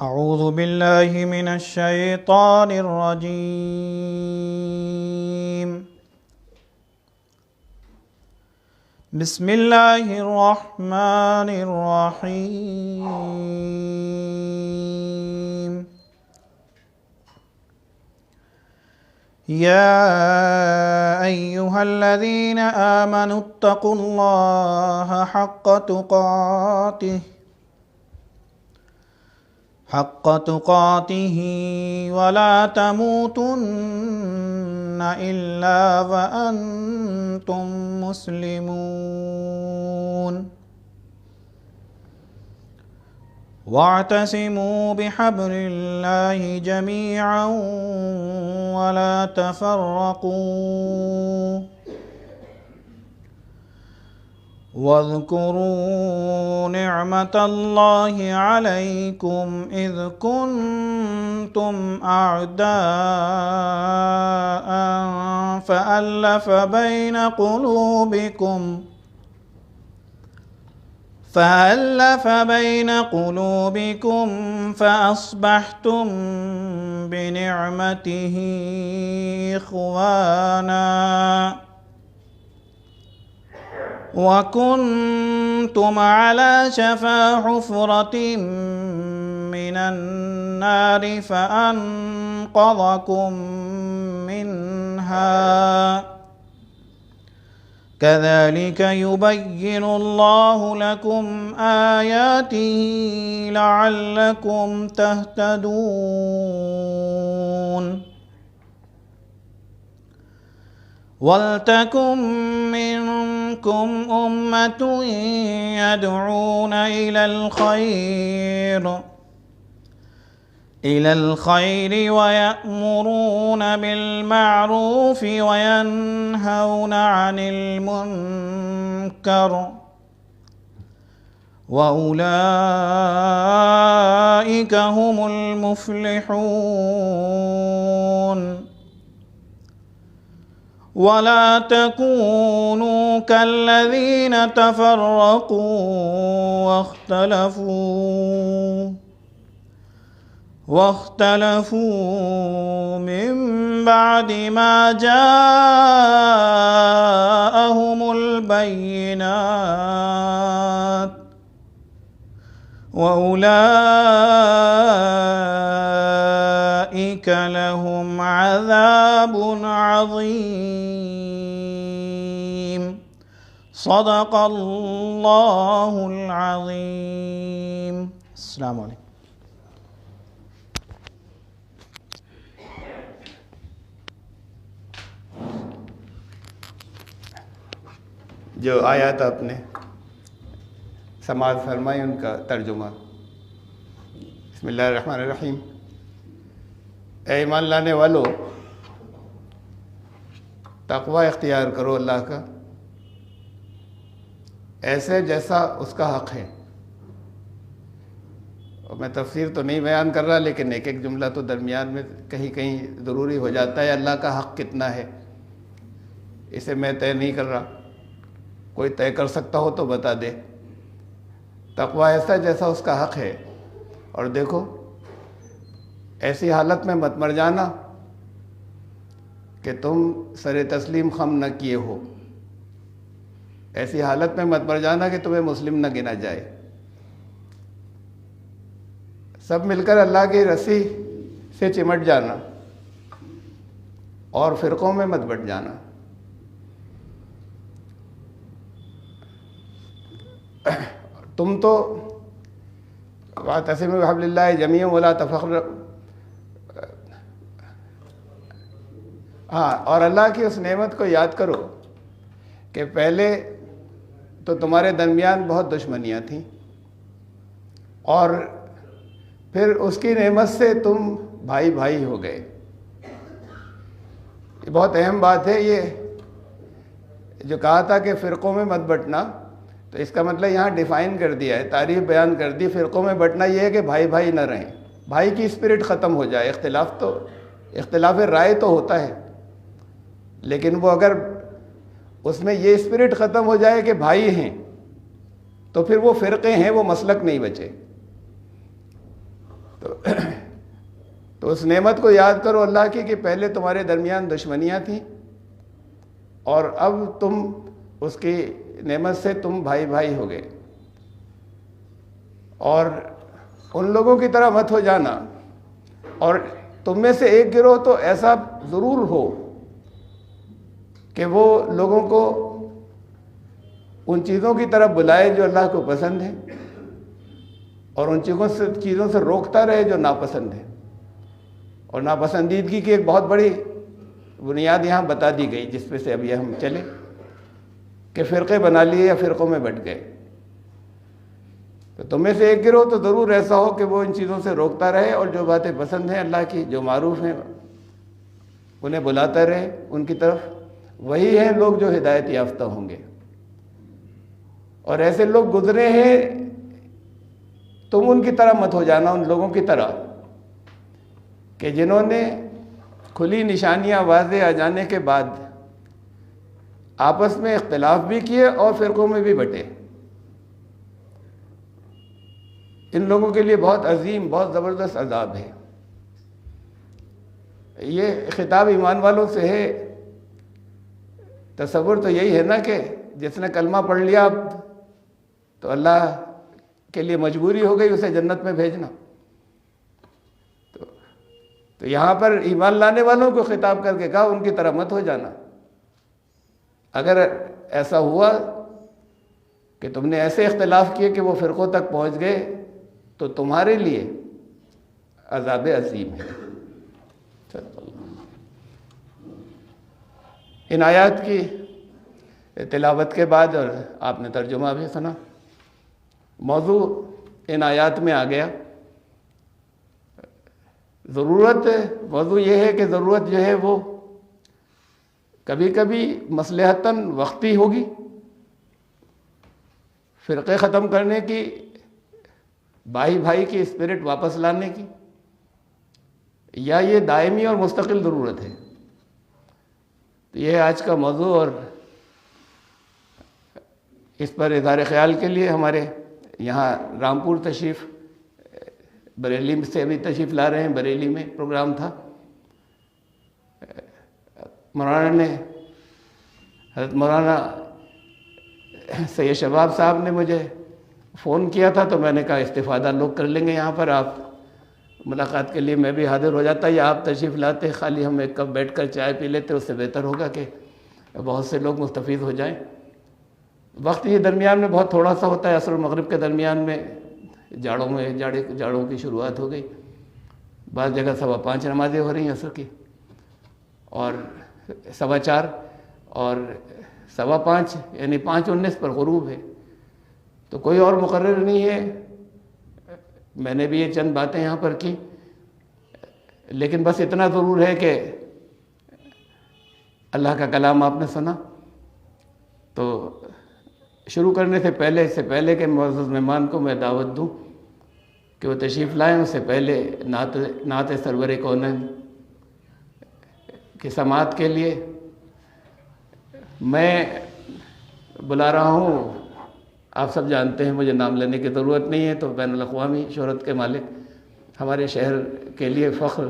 أعوذ بالله من الشيطان الرجيم. بسم الله الرحمن الرحيم. يا أيها الذين آمنوا اتقوا الله حق تقاته ولا تموتن إلا وأنتم مسلمون. واعتصموا بحبل الله جميعا ولا تفرقوا واذكروا نعمة الله عليكم إذ كنتم أعداء فألف بين قلوبكم فأصبحتم بنعمته إخوانا وكنتم على شفا حفرة من النار فأنقذكم منها. كذلك يبين الله لكم آياته لعلكم تهتدون. ولتكن منكم أمة يدعون إلى الخير ويأمرون بالمعروف وينهون عن المنكر وأولئك هم المفلحون. ولا تكونوا كالذين تفرقوا واختلفوا من بعد ما جاءهم البينات وأولئك لهم عذاب عظيم. صدق الله العظيم. السلام عليكم. جو آیات آپ نے سماعت فرمائی ان کا ترجمہ۔ بسم اللہ الرحمن الرحیم۔ اے ایمان لانے والو، تقوی اختیار کرو اللہ کا، ایسے جیسا اس کا حق ہے، اور میں تفسیر تو نہیں بیان کر رہا، لیکن ایک ایک جملہ تو درمیان میں کہیں کہیں ضروری ہو جاتا ہے۔ اللہ کا حق کتنا ہے اسے میں طے نہیں کر رہا، کوئی طے کر سکتا ہو تو بتا دے۔ تقویٰ ایسا جیسا اس کا حق ہے۔ اور دیکھو ایسی حالت میں مت مر جانا کہ تم سر تسلیم خم نہ کیے ہو، ایسی حالت میں مت مر جانا کہ تمہیں مسلم نہ گنا جائے۔ سب مل کر اللہ کی رسی سے چمٹ جانا اور فرقوں میں مت بٹ جانا۔ تم تو واعتصموا بحبل اللہ جمیعا ولا تفرقوا، ہاں، اور اللہ کی اس نعمت کو یاد کرو کہ پہلے تو تمہارے درمیان بہت دشمنیاں تھیں، اور پھر اس کی نعمت سے تم بھائی بھائی ہو گئے۔ یہ بہت اہم بات ہے۔ یہ جو کہا تھا کہ فرقوں میں مت بٹنا، تو اس کا مطلب یہاں ڈیفائن کر دیا ہے، تعریف بیان کر دی۔ فرقوں میں بٹنا یہ ہے کہ بھائی بھائی نہ رہیں، بھائی کی اسپرٹ ختم ہو جائے۔ اختلاف رائے تو ہوتا ہے، لیکن وہ اگر اس میں یہ اسپرٹ ختم ہو جائے کہ بھائی ہیں، تو پھر وہ فرقے ہیں، وہ مسلک نہیں بچے۔ تو اس نعمت کو یاد کرو اللہ کی کہ پہلے تمہارے درمیان دشمنیاں تھیں، اور اب تم اس کی نعمت سے تم بھائی بھائی ہو گئے۔ اور ان لوگوں کی طرح مت ہو جانا، اور تم میں سے ایک گروہ تو ایسا ضرور ہو کہ وہ لوگوں کو ان چیزوں کی طرف بلائے جو اللہ کو پسند ہیں، اور ان چیزوں سے روکتا رہے جو ناپسند ہیں۔ اور ناپسندیدگی کی ایک بہت بڑی بنیاد یہاں بتا دی گئی، جس پہ سے اب یہ ہم چلے کہ فرقے بنا لیے یا فرقوں میں بٹ گئے۔ تو تم میں سے ایک گروہ تو ضرور ایسا ہو کہ وہ ان چیزوں سے روکتا رہے، اور جو باتیں پسند ہیں اللہ کی، جو معروف ہیں، انہیں بلاتا رہے ان کی طرف۔ وہی ہیں لوگ جو ہدایت یافتہ ہوں گے۔ اور ایسے لوگ گزرے ہیں، تم ان کی طرح مت ہو جانا، ان لوگوں کی طرح کہ جنہوں نے کھلی نشانیاں واضح آ جانے کے بعد آپس میں اختلاف بھی کیے اور فرقوں میں بھی بٹے۔ ان لوگوں کے لیے بہت عظیم، بہت زبردست عذاب ہے۔ یہ خطاب ایمان والوں سے ہے۔ تصور تو یہی ہے نا کہ جس نے کلمہ پڑھ لیا اب تو اللہ کے لیے مجبوری ہو گئی اسے جنت میں بھیجنا۔ تو یہاں پر ایمان لانے والوں کو خطاب کر کے کہا ان کی طرح مت ہو جانا۔ اگر ایسا ہوا کہ تم نے ایسے اختلاف کیے کہ وہ فرقوں تک پہنچ گئے تو تمہارے لیے عذاب عظیم ہے۔ ان آیات کی تلاوت کے بعد، اور آپ نے ترجمہ بھی سنا، موضوع ان آیات میں آ گیا۔ موضوع یہ ہے کہ ضرورت جو ہے وہ کبھی کبھی مصلحتاً وقتی ہوگی، فرقے ختم کرنے کی، بھائی بھائی کی اسپرٹ واپس لانے کی، یا یہ دائمی اور مستقل ضرورت ہے۔ تو یہ ہے آج کا موضوع، اور اس پر اظہار خیال کے لیے ہمارے یہاں رامپور تشریف، بریلی سے بھی تشریف لا رہے ہیں، بریلی میں پروگرام تھا۔ حضرت مولانا سید شباب صاحب نے مجھے فون کیا تھا، تو میں نے کہا استفادہ لوگ کر لیں گے یہاں پر، آپ ملاقات کے لیے میں بھی حاضر ہو جاتا، یا آپ تشریف لاتے، خالی ہم ایک کپ بیٹھ کر چائے پی لیتے، اس سے بہتر ہوگا کہ بہت سے لوگ مستفید ہو جائیں۔ وقت یہ درمیان میں بہت تھوڑا سا ہوتا ہے، عصر و مغرب کے درمیان میں جاڑوں کی شروعات ہو گئی، بعض جگہ 5:15 نمازیں ہو رہی ہیں عصر کی، اور 4:15 اور 5:15 یعنی 5:19 پر غروب ہے۔ تو کوئی اور مقرر نہیں ہے، میں نے بھی یہ چند باتیں یہاں پر کی، لیکن بس اتنا ضرور ہے کہ اللہ کا کلام آپ نے سنا۔ تو شروع کرنے سے پہلے، اس سے پہلے کہ معزز مہمان کو میں دعوت دوں کہ وہ تشریف لائیں، اس سے پہلے نعت سرور کونین کی سماعت کے لیے میں بلا رہا ہوں۔ آپ سب جانتے ہیں، مجھے نام لینے کی ضرورت نہیں ہے، تو بین الاقوامی شہرت کے مالک ہمارے شہر کے لیے فخر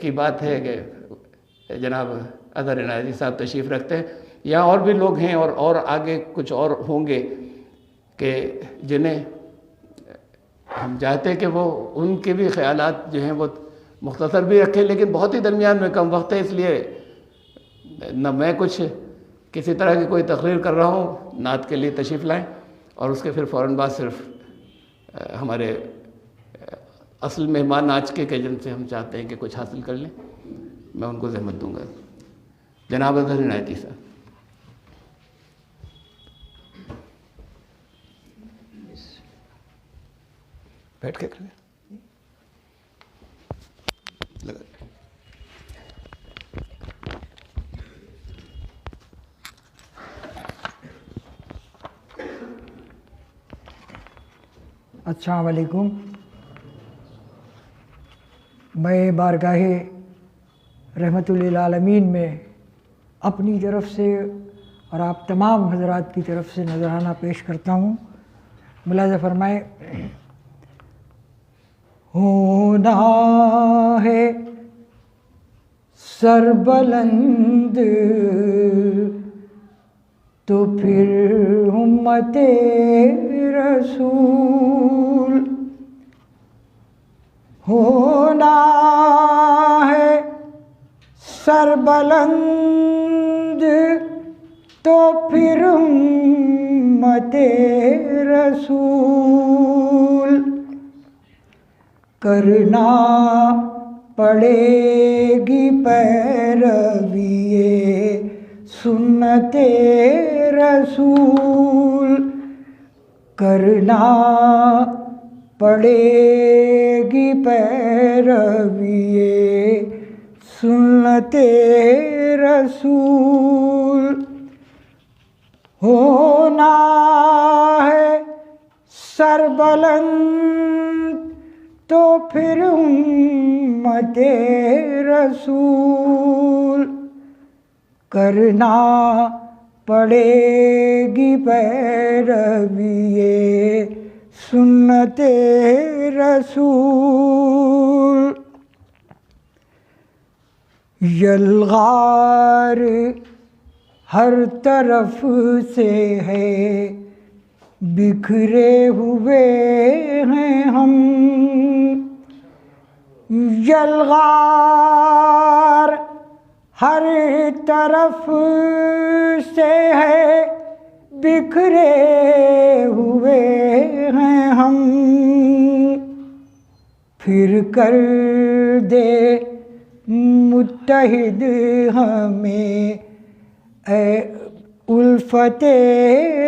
کی بات ہے کہ جناب اظہر عنایتی صاحب تشریف رکھتے ہیں۔ یہاں اور بھی لوگ ہیں اور آگے کچھ اور ہوں گے کہ جنہیں ہم چاہتے ہیں کہ وہ ان کے بھی خیالات جو ہیں وہ مختصر بھی رکھیں، لیکن بہت ہی درمیان میں کم وقت ہے، اس لیے نہ میں کچھ کسی طرح کی کوئی تقریر کر رہا ہوں، نعت کے لیے تشریف لائیں، اور اس کے پھر فوراً بعد صرف ہمارے اصل مہمان آج کے جن سے ہم چاہتے ہیں کہ کچھ حاصل کر لیں، میں ان کو زحمت دوں گا۔ جناب اظہر عنایتی صاحب۔ بیٹھ کے کریں لگا۔ السلام علیکم۔ میں بارگاہ رحمت للعالمین میں اپنی طرف سے اور آپ تمام حضرات کی طرف سے نذرانہ پیش کرتا ہوں۔ ملاحظہ فرمائے، ہونا ہے سر بلند تو پھر امت رسول، ہونا ہے سر بلند تو پھر امت رسول، کرنا پڑے گی پیروی سنت رسول، کرنا پڑے گی پیروی سنت رسول، ہونا ہے سر بلند تو پھر امت رسول، کرنا پڑے گی پیروی سنت رسول، یلغار ہر طرف سے ہے بکھرے ہوئے ہیں ہم، یلغار ہر طرف سے ہے بکھرے ہوئے ہیں ہم، پھر کر دے متحد ہمیں اے الفت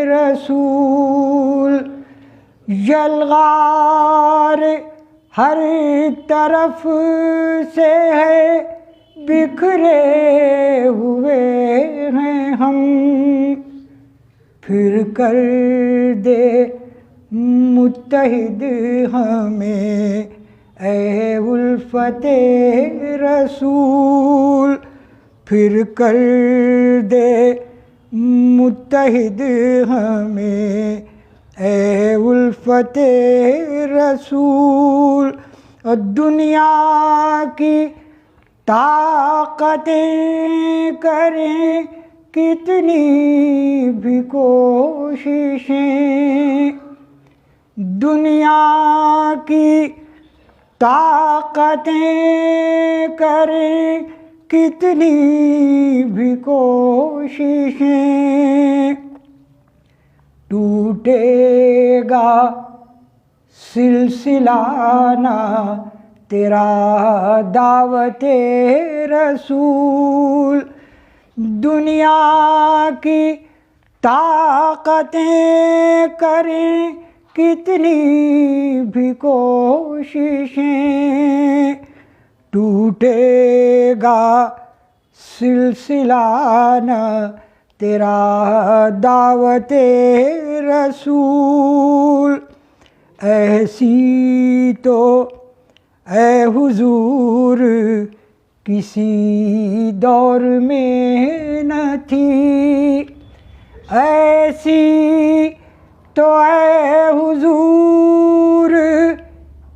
رسول، یلغار ہر طرف سے ہے بکھرے ہوئے ہیں ہم، پھر کر دے متحد ہمیں اے الفت رسول، پھر کر دے متحد ہمیں اے الفت رسول، اور دنیا کی طاقتیں کریں کتنی بھی کوششیں، دنیا کی طاقتیں کریں کتنی بھی کوششیں، ٹوٹے گا سلسلہ نہ تیرا دعوت رسول، دنیا کی طاقتیں کریں کتنی بھی کوششیں، ٹوٹے گا سلسلہ نہ تیرا دعوت رسول، ایسی تو اے حضور کسی دور میں نہ تھی، ایسی تو اے حضور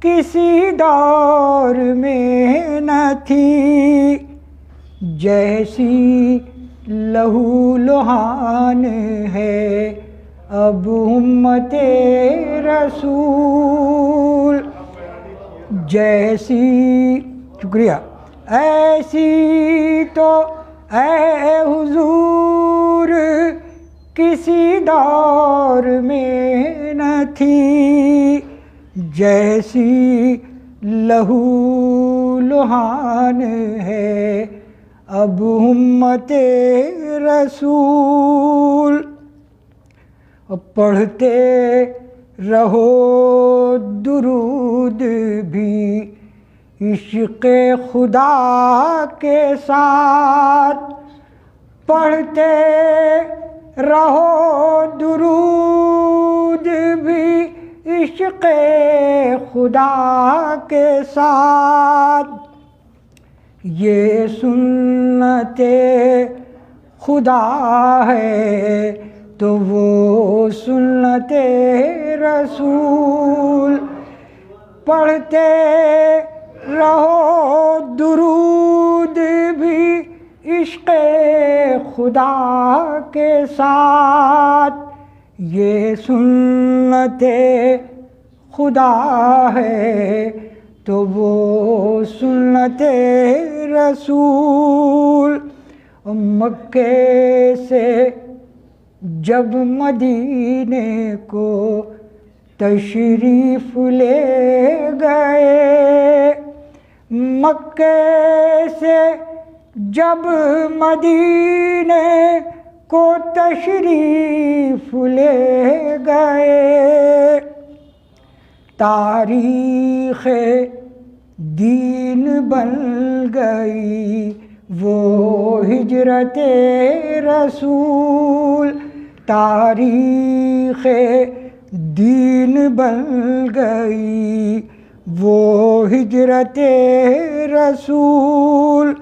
کسی دور میں نہ تھی، جیسی لہو لہان ہے اب امت رسول، جیسی شکریہ، ایسی تو اے حضور کسی دور میں نہ تھی، جیسی لہو لہان ہے اب امت رسول، پڑھتے رہو درود بھی عشق خدا کے ساتھ، پڑھتے رہو درود بھی عشق خدا کے ساتھ، یہ سنت خدا ہے تو وہ سنت رسول، پڑھتے رہو درود بھی عشق خدا کے ساتھ، یہ سنت خدا ہے تو وہ سنت رسول، مکے سے جب مدینے کو تشریف لے گئے، مکے سے جب مدینے کو تشریف لے گئے، تاریخ دین بن گئی وہ ہجرت رسول، تاریخ دین بن گئی وہ ہجرت رسول،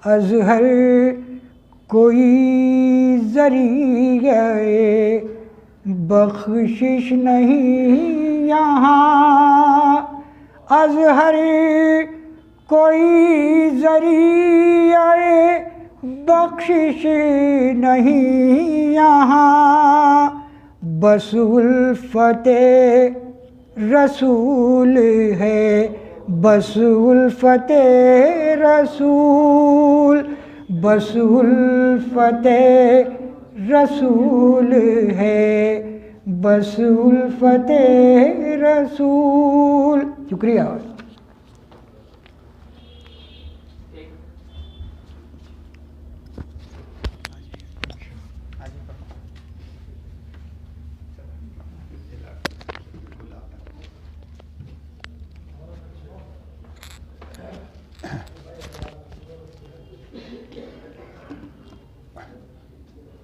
ازہر کوئی ذریعہ بخشش نہیں یہاں، ازہر کوئی ذریعہ بخشش نہیں یہاں، بس الفت رسول ہے، بس الفت رسول، بس الفت رسول ہے، بس الفت رسول، شکریہ۔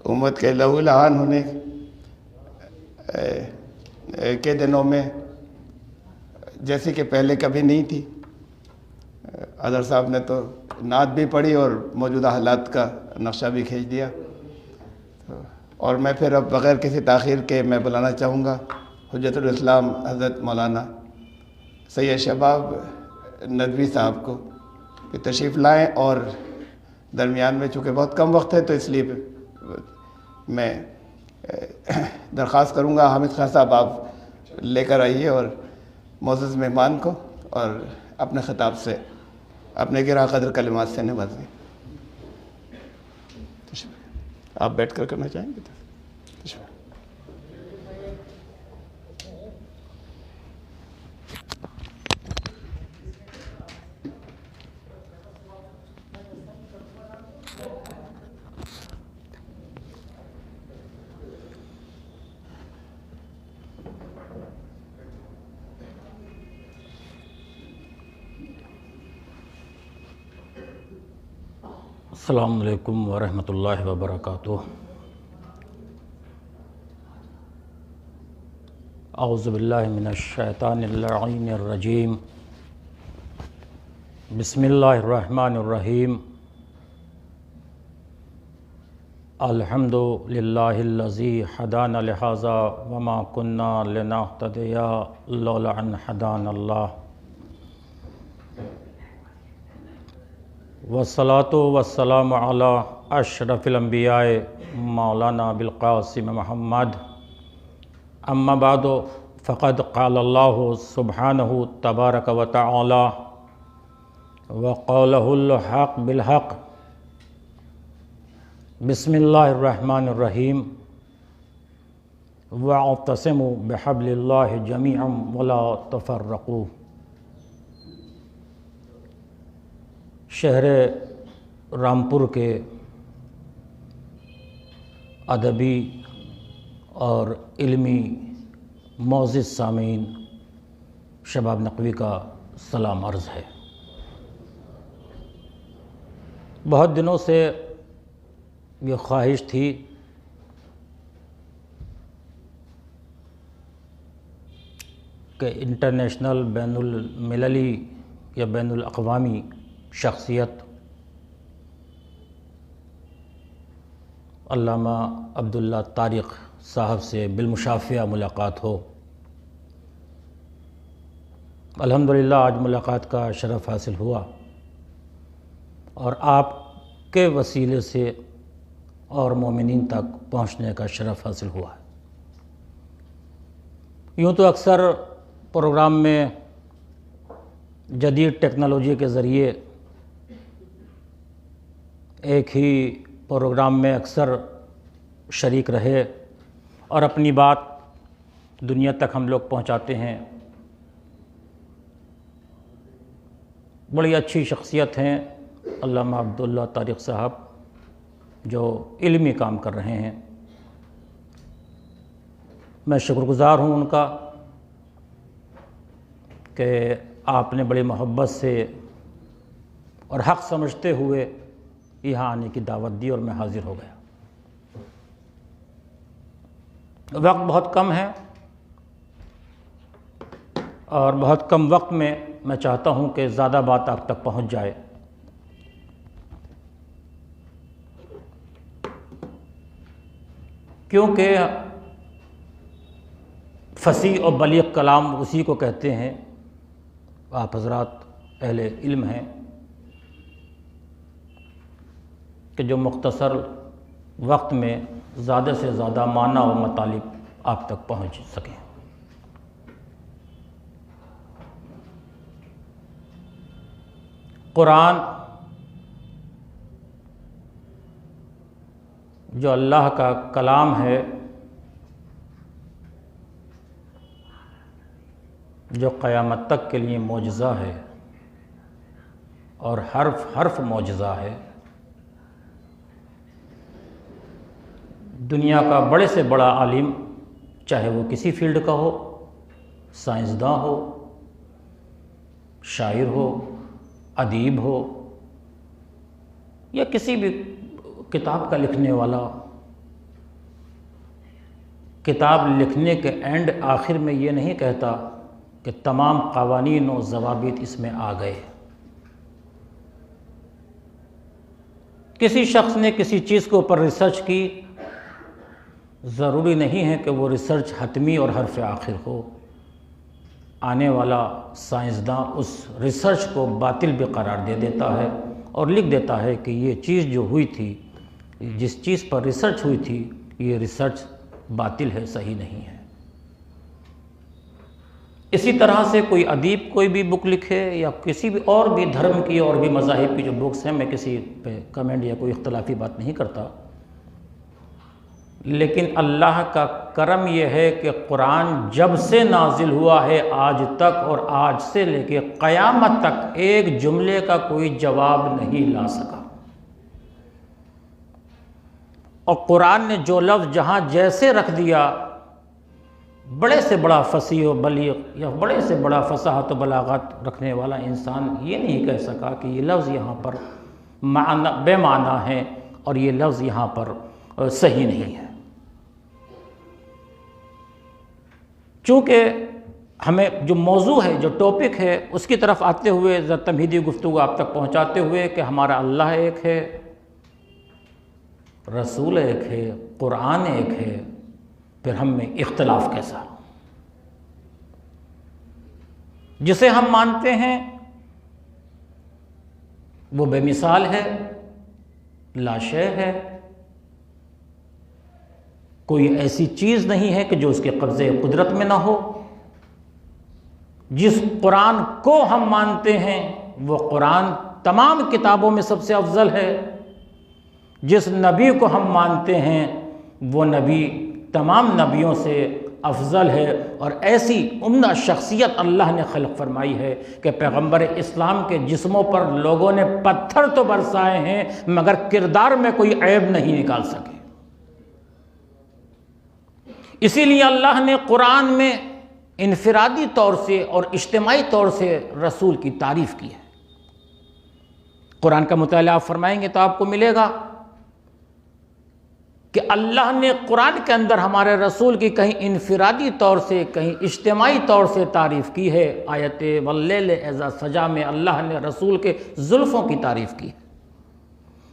امت کے لہو لہان ہونے کے دنوں میں جیسے کہ پہلے کبھی نہیں تھی، اظہر صاحب نے تو نعت بھی پڑھی اور موجودہ حالات کا نقشہ بھی کھینچ دیا، اور میں پھر اب بغیر کسی تاخیر کے میں بلانا چاہوں گا حجت الاسلام حضرت مولانا سید شباب ندوی صاحب کو کہ تشریف لائیں، اور درمیان میں چونکہ بہت کم وقت ہے تو اس لیے میں درخواست کروں گا حامد خان صاحب آپ لے کر آئیے اور معزز مہمان کو اور اپنے خطاب سے اپنے گراں قدر کلمات سے نوازیں۔ آپ بیٹھ کر کرنا چاہیں گے؟ السلام علیکم ورحمۃ اللہ وبرکاتہ۔ اعوذ باللہ من الشیطان اللعین الرجیم بسم اللہ الرحمن الرحیم الحمد للہ الذی ہدانا لہذا وما كنا لنہتدی لولا ان ہدانا اللہ والصلاة والسلام علی اشرف الانبیاء مولانا بالقاسم محمد اما بعد فقد قال اللہ سبحانہ تبارک و تعالی وقولہ الحق بالحق بسم اللہ الرحمن الرحیم واعتصموا بحبل اللہ جمیعا ولا تفرقوا۔ شہر رامپور کے ادبی اور علمی معزز سامعین، شباب نقوی کا سلام عرض ہے۔ بہت دنوں سے یہ خواہش تھی کہ انٹرنیشنل، بین المللی یا بین الاقوامی شخصیت علامہ عبداللہ طارق صاحب سے بالمشافہہ ملاقات ہو۔ الحمدللہ آج ملاقات کا شرف حاصل ہوا اور آپ کے وسیلے سے اور مومنین تک پہنچنے کا شرف حاصل ہوا ہے۔ یوں تو اکثر پروگرام میں جدید ٹیکنالوجی کے ذریعے ایک ہی پروگرام میں اکثر شریک رہے اور اپنی بات دنیا تک ہم لوگ پہنچاتے ہیں۔ بڑی اچھی شخصیت ہیں علامہ عبداللہ طارق صاحب، جو علمی کام کر رہے ہیں۔ میں شکر گزار ہوں ان کا کہ آپ نے بڑی محبت سے اور حق سمجھتے ہوئے یہاں آنے کی دعوت دی اور میں حاضر ہو گیا۔ وقت بہت کم ہے اور بہت کم وقت میں چاہتا ہوں کہ زیادہ بات آپ تک پہنچ جائے۔ کیونکہ فصیح اور بلیغ کلام اسی کو کہتے ہیں۔ آپ حضرات اہل علم ہیں کہ جو مختصر وقت میں زیادہ سے زیادہ معنی و مطالب آپ تک پہنچ سکیں۔ قرآن جو اللہ کا کلام ہے، جو قیامت تک کے لیے معجزہ ہے اور حرف حرف معجزہ ہے، دنیا کا بڑے سے بڑا عالم، چاہے وہ کسی فیلڈ کا ہو، سائنسداں ہو، شاعر ہو، ادیب ہو، یا کسی بھی کتاب کا لکھنے والا، کتاب لکھنے کے اینڈ آخر میں یہ نہیں کہتا کہ تمام قوانین و ضوابط اس میں آ گئے۔ کسی شخص نے کسی چیز کے اوپر ریسرچ کی، ضروری نہیں ہے کہ وہ ریسرچ حتمی اور حرف آخر ہو۔ آنے والا سائنسداں اس ریسرچ کو باطل بھی قرار دے دیتا ہے اور لکھ دیتا ہے کہ یہ چیز جو ہوئی تھی، جس چیز پر ریسرچ ہوئی تھی، یہ ریسرچ باطل ہے، صحیح نہیں ہے۔ اسی طرح سے کوئی ادیب کوئی بھی بک لکھے یا کسی بھی اور بھی دھرم کی اور بھی مذاہب کی جو بکس ہیں، میں کسی پہ کمنٹ یا کوئی اختلافی بات نہیں کرتا، لیکن اللہ کا کرم یہ ہے کہ قرآن جب سے نازل ہوا ہے آج تک، اور آج سے لے کے قیامت تک ایک جملے کا کوئی جواب نہیں لا سکا۔ اور قرآن نے جو لفظ جہاں جیسے رکھ دیا، بڑے سے بڑا فصیح و بلیغ یا بڑے سے بڑا فصاحت و بلاغت رکھنے والا انسان یہ نہیں کہہ سکا کہ یہ لفظ یہاں پر بے معنی ہے اور یہ لفظ یہاں پر صحیح نہیں ہے۔ چونکہ ہمیں جو موضوع ہے، جو ٹاپک ہے، اس کی طرف آتے ہوئے ذرا تمہیدی گفتگو آپ تک پہنچاتے ہوئے کہ ہمارا اللہ ایک ہے، رسول ایک ہے، قرآن ایک ہے، پھر ہم میں اختلاف کیسا؟ جسے ہم مانتے ہیں وہ بے مثال ہے، لا شے ہے، کوئی ایسی چیز نہیں ہے کہ جو اس کے قبضے قدرت میں نہ ہو۔ جس قرآن کو ہم مانتے ہیں وہ قرآن تمام کتابوں میں سب سے افضل ہے، جس نبی کو ہم مانتے ہیں وہ نبی تمام نبیوں سے افضل ہے، اور ایسی عمدہ شخصیت اللہ نے خلق فرمائی ہے کہ پیغمبر اسلام کے جسموں پر لوگوں نے پتھر تو برسائے ہیں مگر کردار میں کوئی عیب نہیں نکال سکے۔ اسی لیے اللہ نے قرآن میں انفرادی طور سے اور اجتماعی طور سے رسول کی تعریف کی ہے۔ قرآن کا مطالعہ آپ فرمائیں گے تو آپ کو ملے گا کہ اللہ نے قرآن کے اندر ہمارے رسول کی کہیں انفرادی طور سے کہیں اجتماعی طور سے تعریف کی ہے۔ آیت واللیل اذا سجا میں اللہ نے رسول کے زلفوں کی تعریف کی ہے۔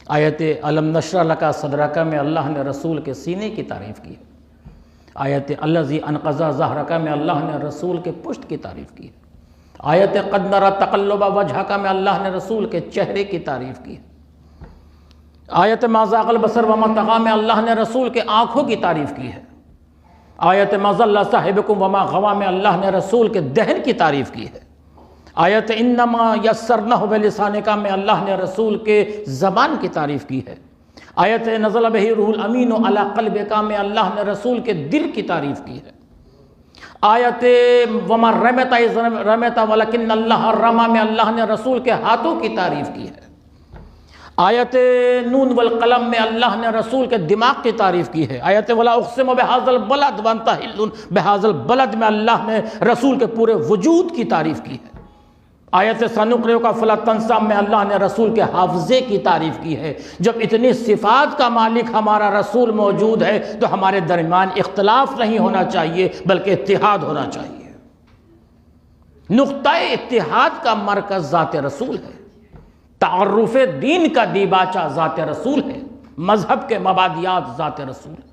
آیت الم نشرح لک صدرک میں اللہ نے رسول کے سینے کی تعریف کی ہے۔ آیت الذی انقض ظہرک میں اللہ نے رسول کے پشت کی تعریف کی ہے۔ آیت قد نری تقلب وجہک میں اللہ نے رسول کے چہرے کی تعریف کی ہے۔ آیت ما زاغ البصر وما طغی میں اللہ نے رسول کے آنکھوں کی تعریف کی ہے۔ آیت ما ضل صاحبکم وما غوی میں اللہ نے رسول کے دہن کی تعریف کی ہے۔ آیت انما یسرنہ بلسانک میں اللہ نے رسول کے زبان کی تعریف کی ہے۔ آیت نزل بہ روح الامین علی قلبک میں اللہ نے رسول کے دل کی تعریف کی ہے۔ آیت وما رمت اذ رمت ولکن اللہ رمی میں اللہ نے رسول کے ہاتھوں کی تعریف کی ہے۔ آیت نون والقلم میں اللہ نے رسول کے دماغ کی تعریف کی ہے۔ آیت ولا اقسم بہذا البلد وانت حل بہذا البلد میں اللہ نے رسول کے پورے وجود کی تعریف کی ہے۔ آیت سنقرئک فلا تنسى میں اللہ نے رسول کے حافظے کی تعریف کی ہے۔ جب اتنی صفات کا مالک ہمارا رسول موجود ہے تو ہمارے درمیان اختلاف نہیں ہونا چاہیے بلکہ اتحاد ہونا چاہیے۔ نقطہ اتحاد کا مرکز ذات رسول ہے، تعارف دین کا دیباچہ ذات رسول ہے، مذہب کے مبادیات ذات رسول ہے۔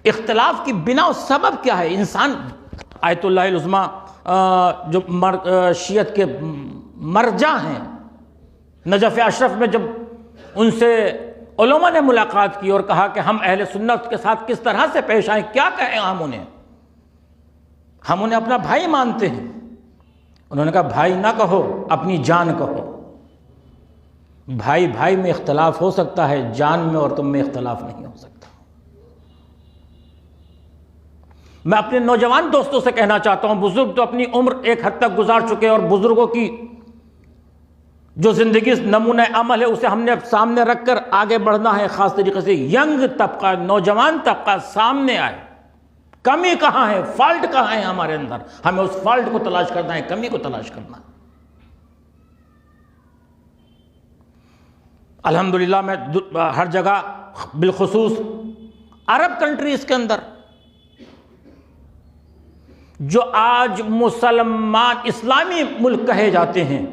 اختلاف کی بنا و سبب کیا ہے؟ انسان آیت اللہ العظمیٰ جو شیعت کے مرجع ہیں، نجف اشرف میں جب ان سے علماء نے ملاقات کی اور کہا کہ ہم اہل سنت کے ساتھ کس طرح سے پیش آئیں، کیا کہیں ہم انہیں اپنا بھائی مانتے ہیں۔ انہوں نے کہا بھائی نہ کہو، اپنی جان کہو۔ بھائی بھائی میں اختلاف ہو سکتا ہے، جان میں اور تم میں اختلاف نہیں ہو سکتا۔ میں اپنے نوجوان دوستوں سے کہنا چاہتا ہوں، بزرگ تو اپنی عمر ایک حد تک گزار چکے اور بزرگوں کی جو زندگی نمونہ عمل ہے اسے ہم نے سامنے رکھ کر آگے بڑھنا ہے۔ خاص طریقے سے ینگ طبقہ، نوجوان طبقہ سامنے آئے۔ کمی کہاں ہے، فالٹ کہاں ہے ہمارے اندر، ہمیں اس فالٹ کو تلاش کرنا ہے، کمی کو تلاش کرنا ہے۔ الحمدللہ میں ہر جگہ، بالخصوص عرب کنٹریز کے اندر جو آج مسلمان اسلامی ملک کہے جاتے ہیں،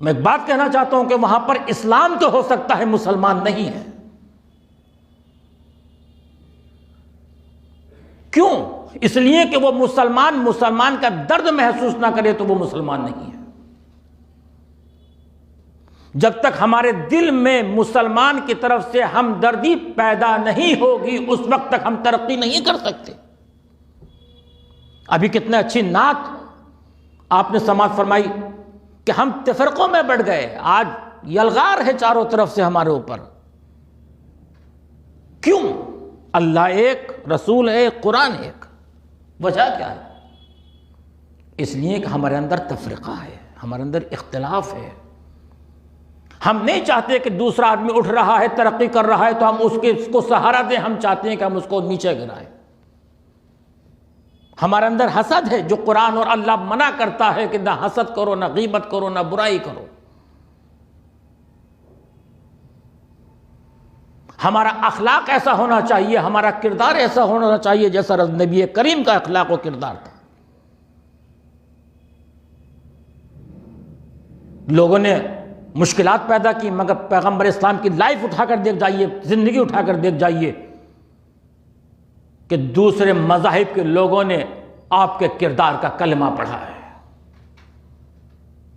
میں ایک بات کہنا چاہتا ہوں کہ وہاں پر اسلام تو ہو سکتا ہے، مسلمان نہیں ہے۔ کیوں؟ اس لیے کہ وہ مسلمان کا درد محسوس نہ کرے تو وہ مسلمان نہیں ہے۔ جب تک ہمارے دل میں مسلمان کی طرف سے ہمدردی پیدا نہیں ہوگی اس وقت تک ہم ترقی نہیں کر سکتے۔ ابھی کتنے اچھی نعت آپ نے سماعت فرمائی کہ ہم تفرقوں میں بڑھ گئے، آج یلغار ہے چاروں طرف سے ہمارے اوپر۔ کیوں؟ اللہ ایک، رسول ایک، قرآن ایک۔ وجہ کیا ہے؟ اس لیے کہ ہمارے اندر تفرقہ ہے، ہمارے اندر اختلاف ہے۔ ہم نہیں چاہتے کہ دوسرا آدمی اٹھ رہا ہے، ترقی کر رہا ہے تو ہم اس کو سہارا دیں، ہم چاہتے ہیں کہ ہم اس کو نیچے گرائیں۔ ہمارے اندر حسد ہے جو قرآن اور اللہ منع کرتا ہے کہ نہ حسد کرو، نہ غیبت کرو، نہ برائی کرو۔ ہمارا اخلاق ایسا ہونا چاہیے، ہمارا کردار ایسا ہونا چاہیے جیسا نبی کریم کا اخلاق و کردار تھا۔ لوگوں نے مشکلات پیدا کی، مگر پیغمبر اسلام کی لائف اٹھا کر دیکھ جائیے، زندگی اٹھا کر دیکھ جائیے کہ دوسرے مذاہب کے لوگوں نے آپ کے کردار کا کلمہ پڑھا ہے،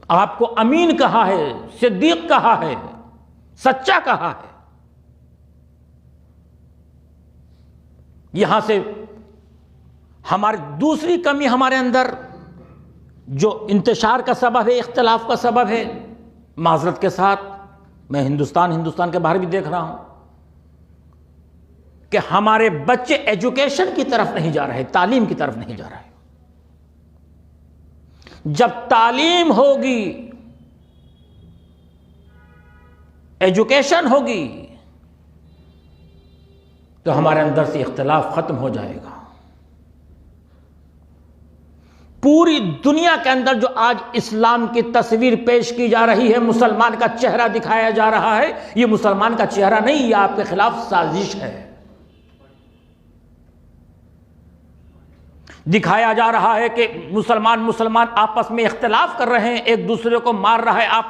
آپ کو امین کہا ہے، صدیق کہا ہے، سچا کہا ہے۔ یہاں سے ہماری دوسری کمی ہمارے اندر جو انتشار کا سبب ہے، اختلاف کا سبب ہے، معذرت کے ساتھ میں ہندوستان کے باہر بھی دیکھ رہا ہوں کہ ہمارے بچے ایجوکیشن کی طرف نہیں جا رہے، تعلیم کی طرف نہیں جا رہے۔ جب تعلیم ہوگی، ایجوکیشن ہوگی، تو ہمارے اندر سے اختلاف ختم ہو جائے گا۔ پوری دنیا کے اندر جو آج اسلام کی تصویر پیش کی جا رہی ہے، مسلمان کا چہرہ دکھایا جا رہا ہے، یہ مسلمان کا چہرہ نہیں، یہ آپ کے خلاف سازش ہے۔ دکھایا جا رہا ہے کہ مسلمان آپس میں اختلاف کر رہے ہیں، ایک دوسرے کو مار رہا ہے۔ آپ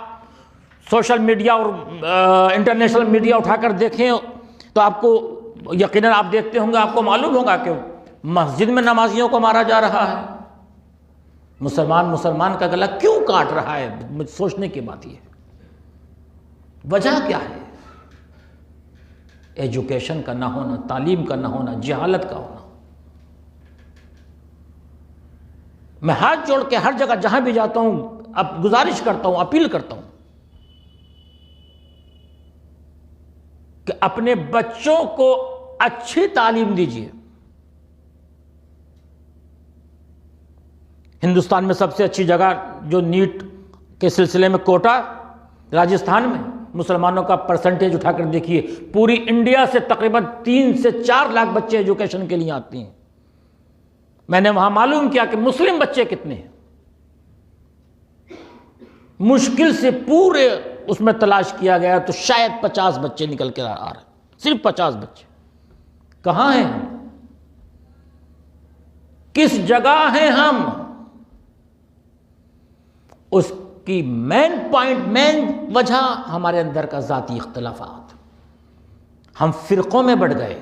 سوشل میڈیا اور انٹرنیشنل میڈیا اٹھا کر دیکھیں تو آپ کو یقیناً آپ دیکھتے ہوں گے، آپ کو معلوم ہوگا کہ مسجد میں نمازیوں کو مارا جا رہا ہے۔ مسلمان کا گلا کیوں کاٹ رہا ہے؟ سوچنے کی بات یہ ہے، وجہ کیا ہے؟ ایجوکیشن کا نہ ہونا، تعلیم کا نہ ہونا، جہالت کا ہونا۔ میں ہاتھ جوڑ کے ہر جگہ جہاں بھی جاتا ہوں اب گزارش کرتا ہوں، اپیل کرتا ہوں کہ اپنے بچوں کو اچھی تعلیم دیجیے۔ ہندوستان میں سب سے اچھی جگہ جو نیٹ کے سلسلے میں کوٹا، راجستھان میں مسلمانوں کا پرسنٹیج اٹھا کر دیکھیے، پوری انڈیا سے تقریباً 3 سے 4 لاکھ بچے ایجوکیشن کے لیے آتے ہیں۔ میں نے وہاں معلوم کیا کہ مسلم بچے کتنے ہیں، مشکل سے پورے اس میں تلاش کیا گیا تو شاید 50 بچے نکل کے آ رہے ہیں، صرف 50 بچے۔ کہاں ہیں ہم؟ کس جگہ ہیں ہم؟ اس کی مین وجہ ہمارے اندر کا ذاتی اختلافات۔ ہم فرقوں میں بڑھ گئے،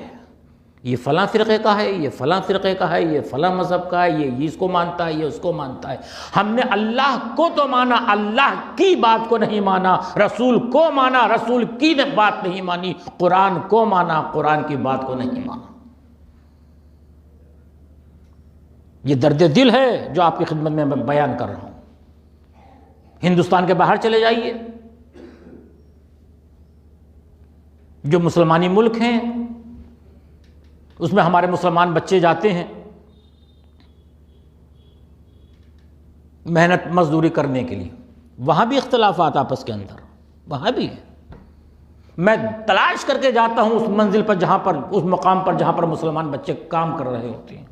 یہ فلاں فرقے کا ہے، یہ فلاں فرقے کا ہے، یہ فلاں مذہب کا ہے، یہ اس کو مانتا ہے، یہ اس کو مانتا ہے۔ ہم نے اللہ کو تو مانا، اللہ کی بات کو نہیں مانا، رسول کو مانا، رسول کی بات نہیں مانی، قرآن کو مانا، قرآن کی بات کو نہیں مانا۔ یہ درد دل ہے جو آپ کی خدمت میں بیان کر رہا ہوں۔ ہندوستان کے باہر چلے جائیے، جو مسلمانی ملک ہیں اس میں ہمارے مسلمان بچے جاتے ہیں محنت مزدوری کرنے کے لیے، وہاں بھی اختلافات آپس کے اندر، وہاں بھی ہے۔ میں تلاش کر کے جاتا ہوں اس منزل پر جہاں پر، اس مقام پر جہاں پر مسلمان بچے کام کر رہے ہوتے ہیں،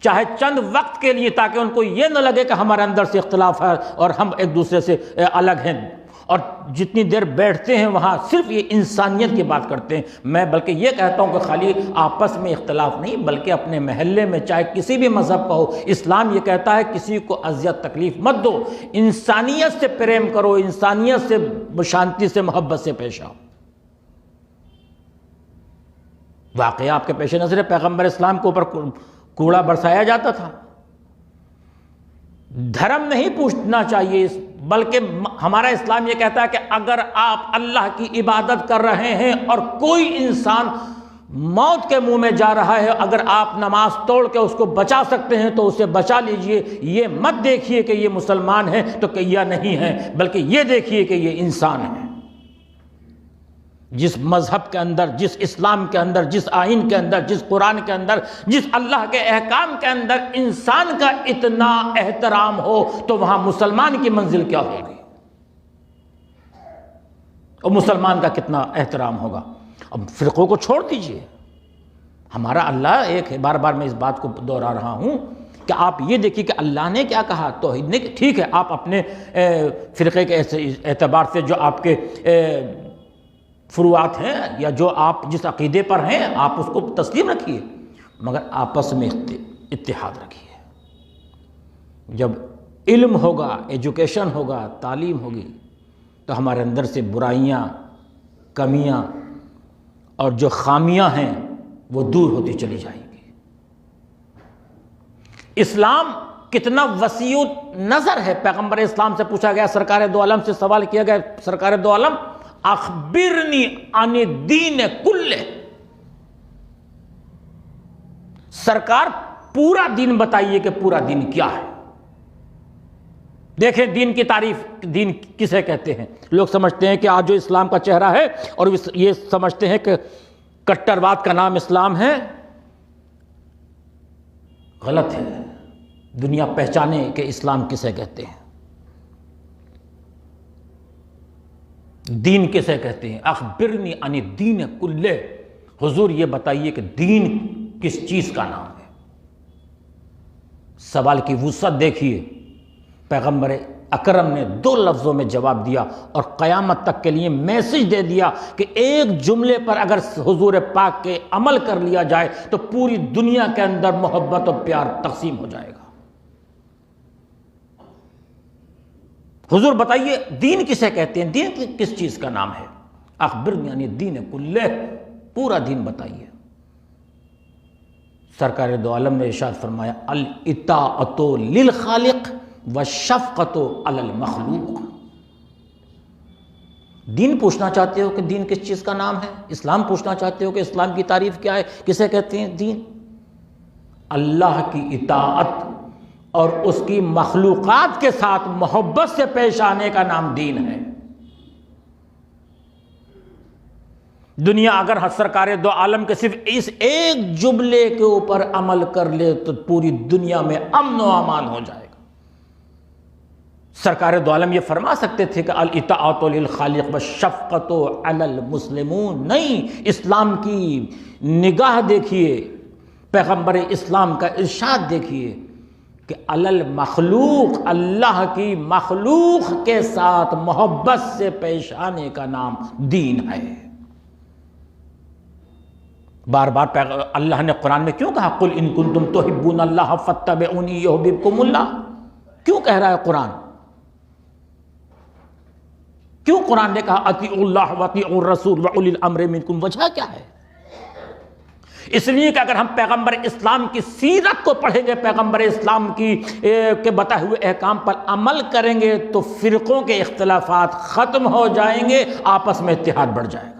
چاہے چند وقت کے لیے، تاکہ ان کو یہ نہ لگے کہ ہمارے اندر سے اختلاف ہے اور ہم ایک دوسرے سے الگ ہیں۔ اور جتنی دیر بیٹھتے ہیں وہاں صرف یہ انسانیت کی بات کرتے ہیں۔ میں بلکہ یہ کہتا ہوں کہ خالی آپس میں اختلاف نہیں، بلکہ اپنے محلے میں چاہے کسی بھی مذہب کا ہو، اسلام یہ کہتا ہے کسی کو اذیت تکلیف مت دو، انسانیت سے پریم کرو، انسانیت سے شانتی سے محبت سے پیش آؤ۔ واقعہ آپ کے پیش نظر ہے، پیغمبر اسلام کے اوپر کوڑا برسایا جاتا تھا۔ دھرم نہیں پوچھنا چاہیے، بلکہ ہمارا اسلام یہ کہتا ہے کہ اگر آپ اللہ کی عبادت کر رہے ہیں اور کوئی انسان موت کے منہ میں جا رہا ہے، اگر آپ نماز توڑ کے اس کو بچا سکتے ہیں تو اسے بچا لیجئے۔ یہ مت دیکھیے کہ یہ مسلمان ہے تو کہ یا نہیں ہے، بلکہ یہ دیکھیے کہ یہ انسان ہے۔ جس مذہب کے اندر، جس اسلام کے اندر، جس آئین کے اندر، جس قرآن کے اندر، جس اللہ کے احکام کے اندر انسان کا اتنا احترام ہو تو وہاں مسلمان کی منزل کیا ہوگی، اور مسلمان کا کتنا احترام ہوگا۔ اب فرقوں کو چھوڑ دیجئے، ہمارا اللہ ایک ہے۔ بار بار میں اس بات کو دوہرا رہا ہوں کہ آپ یہ دیکھیے کہ اللہ نے کیا کہا، توحید نے، ٹھیک ہے آپ اپنے فرقے کے اعتبار سے جو آپ کے فروعات ہیں یا جو آپ جس عقیدے پر ہیں آپ اس کو تسلیم رکھیے، مگر آپس میں اتحاد رکھیے۔ جب علم ہوگا، ایجوکیشن ہوگا، تعلیم ہوگی، تو ہمارے اندر سے برائیاں، کمیاں اور جو خامیاں ہیں وہ دور ہوتی چلی جائیں گی۔ اسلام کتنا وسیع نظر ہے۔ پیغمبر اسلام سے پوچھا گیا، سرکار دو عالم سے سوال کیا گیا، سرکار دو عالم اخبرنی عن الدین کلہ، سرکار پورا دین بتائیے کہ پورا دین کیا ہے۔ دیکھیں دین کی تعریف، دین کسے کہتے ہیں؟ لوگ سمجھتے ہیں کہ آج جو اسلام کا چہرہ ہے اور یہ سمجھتے ہیں کہ کٹرواد کا نام اسلام ہے، غلط ہے۔ دنیا پہچانے کہ اسلام کسے کہتے ہیں، دین کسے کہتے ہیں۔ اخبرنی عن الدین کلہ، حضور یہ بتائیے کہ دین کس چیز کا نام ہے۔ سوال کی وسعت دیکھیے، پیغمبر اکرم نے 2 لفظوں میں جواب دیا اور قیامت تک کے لیے میسج دے دیا کہ ایک جملے پر اگر حضور پاک کے عمل کر لیا جائے تو پوری دنیا کے اندر محبت اور پیار تقسیم ہو جائے گا۔ حضور بتائیے دین کسے کہتے ہیں، دین کس چیز کا نام ہے؟ اخبرنی یعنی دین کلہ، پورا دین بتائیے۔ سرکار دو عالم نے ارشاد فرمایا، الاطاعۃ للخالق والشفقۃ علی المخلوق۔ دین پوچھنا چاہتے ہو کہ دین کس چیز کا نام ہے؟ اسلام پوچھنا چاہتے ہو کہ اسلام کی تعریف کیا ہے، کسے کہتے ہیں دین؟ اللہ کی اطاعت اور اس کی مخلوقات کے ساتھ محبت سے پیش آنے کا نام دین ہے۔ دنیا اگر سرکار دو عالم کے صرف اس ایک جملے کے اوپر عمل کر لے تو پوری دنیا میں امن و امان ہو جائے گا۔ سرکار دو عالم یہ فرما سکتے تھے کہ الاطاعۃ للخالق والشفقۃ علی المسلمون، نہیں، اسلام کی نگاہ دیکھیے، پیغمبر اسلام کا ارشاد دیکھیے کہ علی المخلوق، اللہ کی مخلوق کے ساتھ محبت سے پیش آنے کا نام دین ہے۔ بار بار اللہ نے قرآن میں کیوں کہا قل ان کنتم تحبون اللہ فاتبعونی یحببکم اللہ؟ کیوں کہہ رہا ہے قرآن؟ کیوں قرآن نے کہا اطیعوا اللہ واطیعوا الرسول واولی الامر منکم؟ وجہ کیا ہے؟ اس لیے کہ اگر ہم پیغمبر اسلام کی سیرت کو پڑھیں گے، پیغمبر اسلام کے بتائے ہوئے احکام پر عمل کریں گے تو فرقوں کے اختلافات ختم ہو جائیں گے، آپس میں اتحاد بڑھ جائے گا۔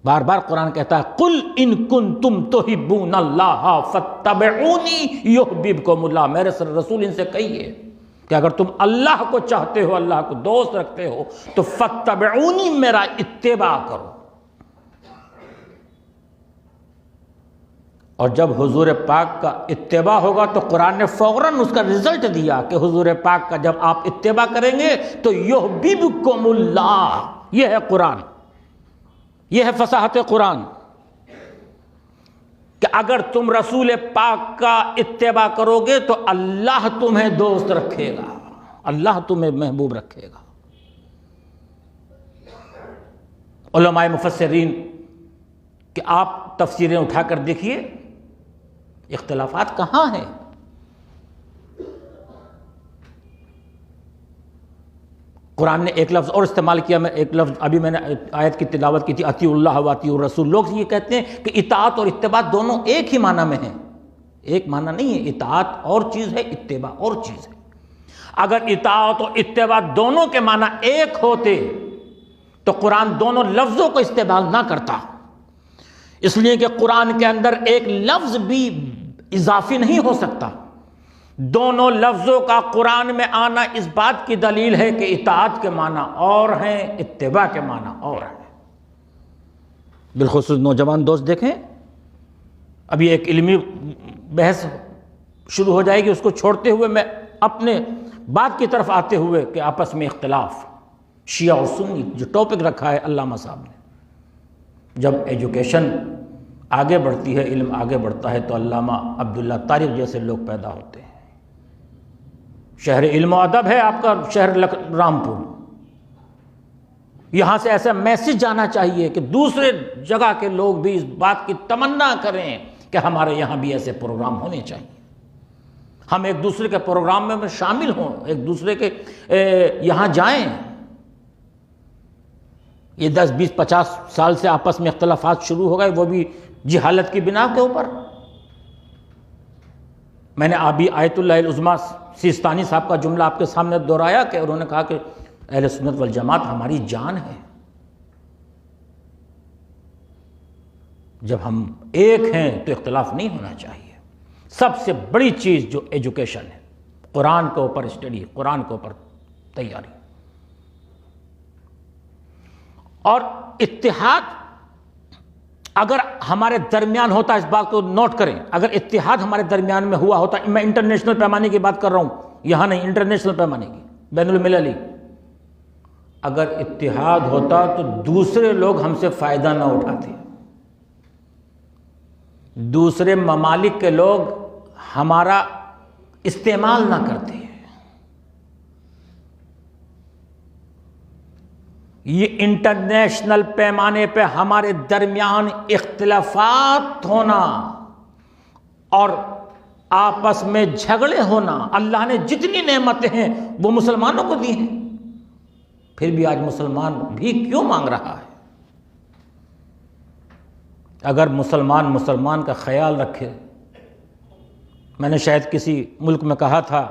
بار بار قرآن کہتا ہے قل ان کنتم تحبون اللہ فاتبعونی یحببکم اللہ، میرے رسول ان سے کہیے کہ اگر تم اللہ کو چاہتے ہو، اللہ کو دوست رکھتے ہو تو فاتبعونی، میرا اتباع کرو۔ اور جب حضور پاک کا اتباع ہوگا تو قرآن نے فوراً اس کا رزلٹ دیا کہ حضور پاک کا جب آپ اتباع کریں گے تو یحببکم اللہ۔ یہ ہے قرآن، یہ ہے فصاحت قرآن کہ اگر تم رسول پاک کا اتباع کرو گے تو اللہ تمہیں دوست رکھے گا، اللہ تمہیں محبوب رکھے گا۔ علماء مفسرین کہ آپ تفسیریں اٹھا کر دیکھیے، اختلافات کہاں ہیں؟ قرآن نے ایک لفظ اور استعمال کیا، میں ایک لفظ ابھی میں نے آیت کی تلاوت کی تھی، اطیعوا اللہ واطیعوا الرسول۔ لوگ یہ کہتے ہیں کہ اطاعت اور اتباع دونوں ایک ہی معنی میں ہیں، ایک معنی نہیں ہے، اطاعت اور چیز ہے، اتباع اور چیز ہے۔ اگر اطاعت اور اتباع دونوں کے معنی ایک ہوتے تو قرآن دونوں لفظوں کو استعمال نہ کرتا، اس لیے کہ قرآن کے اندر ایک لفظ بھی اضافی نہیں ہو سکتا۔ دونوں لفظوں کا قرآن میں آنا اس بات کی دلیل ہے کہ اطاعت کے معنی اور ہیں، اتباع کے معنی اور ہیں۔ بالخصوص نوجوان دوست دیکھیں، ابھی ایک علمی بحث شروع ہو جائے گی، اس کو چھوڑتے ہوئے میں اپنے بات کی طرف آتے ہوئے کہ آپس میں اختلاف شیعہ اور سنی جو ٹاپک رکھا ہے علامہ صاحب نے، جب ایجوکیشن آگے بڑھتی ہے، علم آگے بڑھتا ہے تو علامہ عبداللہ طارق جیسے لوگ پیدا ہوتے ہیں۔ شہر علم و ادب ہے آپ کا شہر رامپور، یہاں سے ایسا میسج جانا چاہیے کہ دوسرے جگہ کے لوگ بھی اس بات کی تمنا کریں کہ ہمارے یہاں بھی ایسے پروگرام ہونے چاہیے، ہم ایک دوسرے کے پروگرام میں شامل ہوں، ایک دوسرے کے یہاں جائیں۔ یہ 10 20 50 سال سے آپس میں اختلافات شروع ہو گئے، وہ بھی جہالت کی بنا کے اوپر۔ میں نے ابھی آیت اللہ العظمیٰ سیستانی صاحب کا جملہ آپ کے سامنے دہرایا کہ انہوں نے کہا کہ اہل سنت والجماعت ہماری جان ہے۔ جب ہم ایک ہیں تو اختلاف نہیں ہونا چاہیے۔ سب سے بڑی چیز جو ایجوکیشن ہے، قرآن کے اوپر اسٹڈی، قرآن کے اوپر تیاری، اور اتحاد اگر ہمارے درمیان ہوتا، اس بات کو نوٹ کریں، اگر اتحاد ہمارے درمیان میں ہوا ہوتا، میں انٹرنیشنل پیمانے کی بات کر رہا ہوں، یہاں نہیں، انٹرنیشنل پیمانے کی، بین المللی، اگر اتحاد ہوتا تو دوسرے لوگ ہم سے فائدہ نہ اٹھاتے، دوسرے ممالک کے لوگ ہمارا استعمال نہ کرتے۔ یہ انٹرنیشنل پیمانے پہ ہمارے درمیان اختلافات ہونا اور آپس میں جھگڑے ہونا، اللہ نے جتنی نعمتیں ہیں وہ مسلمانوں کو دی ہیں، پھر بھی آج مسلمان بھی کیوں مانگ رہا ہے؟ اگر مسلمان کا خیال رکھے، میں نے شاید کسی ملک میں کہا تھا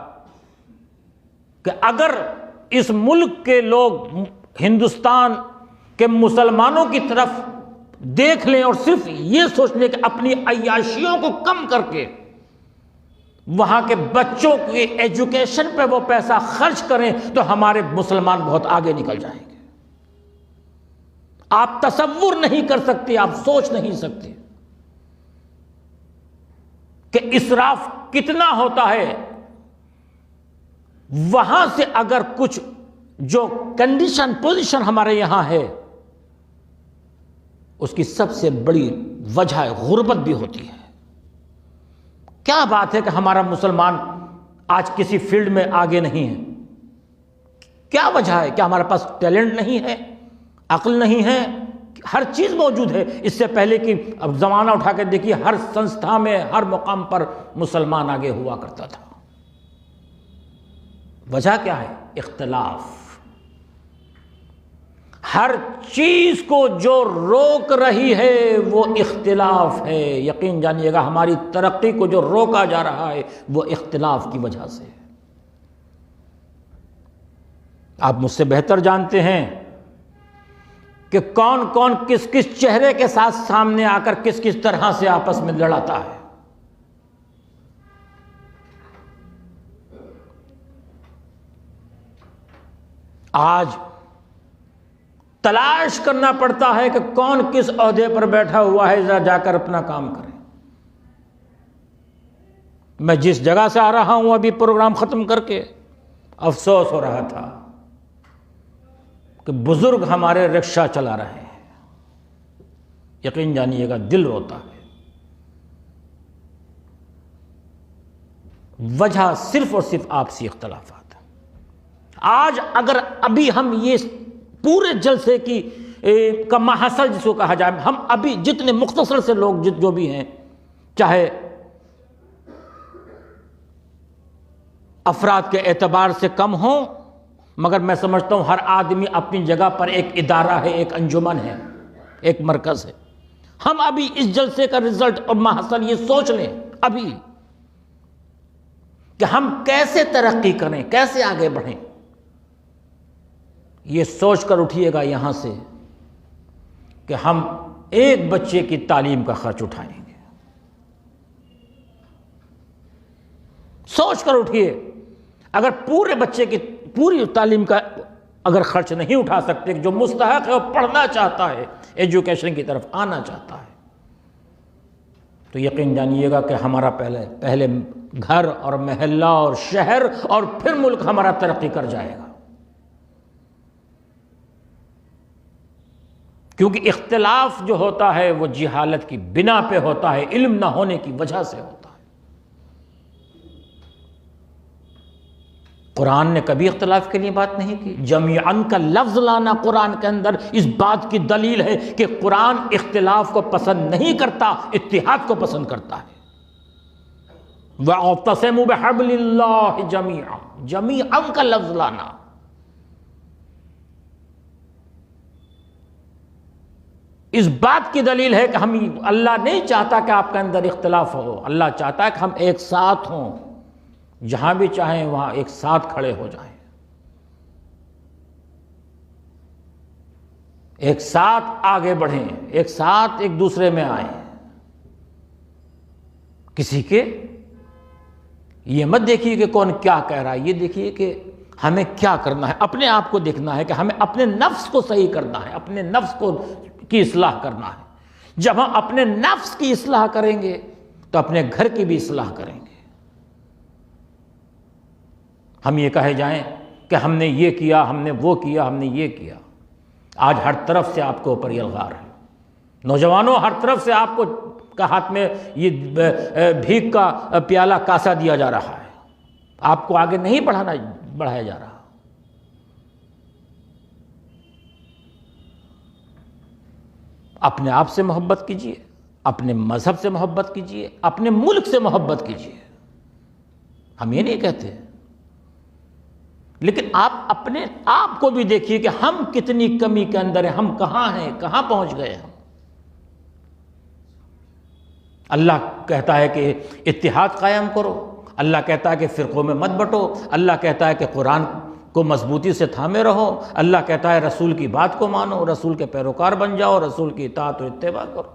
کہ اگر اس ملک کے لوگ ہندوستان کے مسلمانوں کی طرف دیکھ لیں اور صرف یہ سوچ لیں کہ اپنی عیاشیوں کو کم کر کے وہاں کے بچوں کی ایجوکیشن پہ وہ پیسہ خرچ کریں تو ہمارے مسلمان بہت آگے نکل جائیں گے۔ آپ تصور نہیں کر سکتے، آپ سوچ نہیں سکتے کہ اسراف کتنا ہوتا ہے۔ وہاں سے اگر کچھ جو کنڈیشن پوزیشن ہمارے یہاں ہے، اس کی سب سے بڑی وجہ غربت بھی ہوتی ہے۔ کیا بات ہے کہ ہمارا مسلمان آج کسی فیلڈ میں آگے نہیں ہے؟ کیا وجہ ہے؟ کیا ہمارے پاس ٹیلنٹ نہیں ہے، عقل نہیں ہے؟ ہر چیز موجود ہے۔ اس سے پہلے کہ اب زمانہ اٹھا کے دیکھیے، ہر سنستھا میں، ہر مقام پر مسلمان آگے ہوا کرتا تھا۔ وجہ کیا ہے؟ اختلاف۔ ہر چیز کو جو روک رہی ہے وہ اختلاف ہے۔ یقین جانیے گا، ہماری ترقی کو جو روکا جا رہا ہے وہ اختلاف کی وجہ سے ہے۔ آپ مجھ سے بہتر جانتے ہیں کہ کون کون کس کس چہرے کے ساتھ سامنے آ کر کس کس طرح سے آپس میں لڑاتا ہے۔ آج تلاش کرنا پڑتا ہے کہ کون کس عہدے پر بیٹھا ہوا ہے، ذرا جا کر اپنا کام کریں۔ میں جس جگہ سے آ رہا ہوں ابھی پروگرام ختم کر کے، افسوس ہو رہا تھا کہ بزرگ ہمارے رکشہ چلا رہے ہیں۔ یقین جانیے گا دل روتا ہے۔ وجہ صرف اور صرف آپسی اختلافات۔ آج اگر ابھی ہم یہ پورے جلسے کی کا محصل جس کو کہا جائے، ہم ابھی جتنے مختصر سے لوگ جو بھی ہیں، چاہے افراد کے اعتبار سے کم ہوں، مگر میں سمجھتا ہوں ہر آدمی اپنی جگہ پر ایک ادارہ ہے، ایک انجمن ہے، ایک مرکز ہے۔ ہم ابھی اس جلسے کا رزلٹ اور محصل یہ سوچ لیں ابھی کہ ہم کیسے ترقی کریں، کیسے آگے بڑھیں۔ یہ سوچ کر اٹھیے گا یہاں سے کہ ہم ایک بچے کی تعلیم کا خرچ اٹھائیں گے۔ سوچ کر اٹھیے، اگر پورے بچے کی پوری تعلیم کا اگر خرچ نہیں اٹھا سکتے، جو مستحق ہے وہ پڑھنا چاہتا ہے، ایجوکیشن کی طرف آنا چاہتا ہے، تو یقین جانیے گا کہ ہمارا پہلے گھر اور محلہ اور شہر اور پھر ملک ہمارا ترقی کر جائے گا۔ کیونکہ اختلاف جو ہوتا ہے وہ جہالت کی بنا پہ ہوتا ہے، علم نہ ہونے کی وجہ سے ہوتا ہے۔ قرآن نے کبھی اختلاف کے لیے بات نہیں کی. جمیعاً کا لفظ لانا قرآن کے اندر اس بات کی دلیل ہے کہ قرآن اختلاف کو پسند نہیں کرتا، اتحاد کو پسند کرتا ہے. وَاعْتَصِمُوا بِحَبْلِ اللَّهِ جَمِيعًا، جمیعاً کا لفظ لانا. اس بات کی دلیل ہے کہ اللہ نہیں چاہتا کہ آپ کے اندر اختلاف ہو، اللہ چاہتا ہے کہ ہم ایک ساتھ ہوں، جہاں بھی چاہیں وہاں ایک ساتھ کھڑے ہو جائیں، ایک ساتھ آگے بڑھیں، ایک ساتھ ایک دوسرے میں آئیں. کسی کے یہ مت دیکھیے کہ کون کیا کہہ رہا ہے، یہ دیکھیے کہ ہمیں کیا کرنا ہے. اپنے آپ کو دیکھنا ہے کہ ہمیں اپنے نفس کو صحیح کرنا ہے، اپنے نفس کی اصلاح کرنا ہے. جب ہم اپنے نفس کی اصلاح کریں گے تو اپنے گھر کی بھی اصلاح کریں گے. ہم یہ کہے جائیں کہ ہم نے یہ کیا، ہم نے وہ کیا، ہم نے یہ کیا. آج ہر طرف سے آپ کے اوپر یہ الغار ہے. نوجوانوں، ہر طرف سے آپ کو ہاتھ میں یہ بھیک کا پیالہ کاسا دیا جا رہا ہے. آپ کو آگے نہیں بڑھایا جا رہا. اپنے آپ سے محبت کیجیے، اپنے مذہب سے محبت کیجیے، اپنے ملک سے محبت کیجیے. ہم یہ نہیں کہتے، لیکن آپ اپنے آپ کو بھی دیکھیے کہ ہم کتنی کمی کے اندر ہیں، ہم کہاں ہیں، کہاں پہنچ گئے ہم. اللہ کہتا ہے کہ اتحاد قائم کرو، اللہ کہتا ہے کہ فرقوں میں مت بٹو، اللہ کہتا ہے کہ قرآن کو مضبوطی سے تھامے رہو، اللہ کہتا ہے رسول کی بات کو مانو، رسول کے پیروکار بن جاؤ، رسول کی اطاعت و اتباع کرو.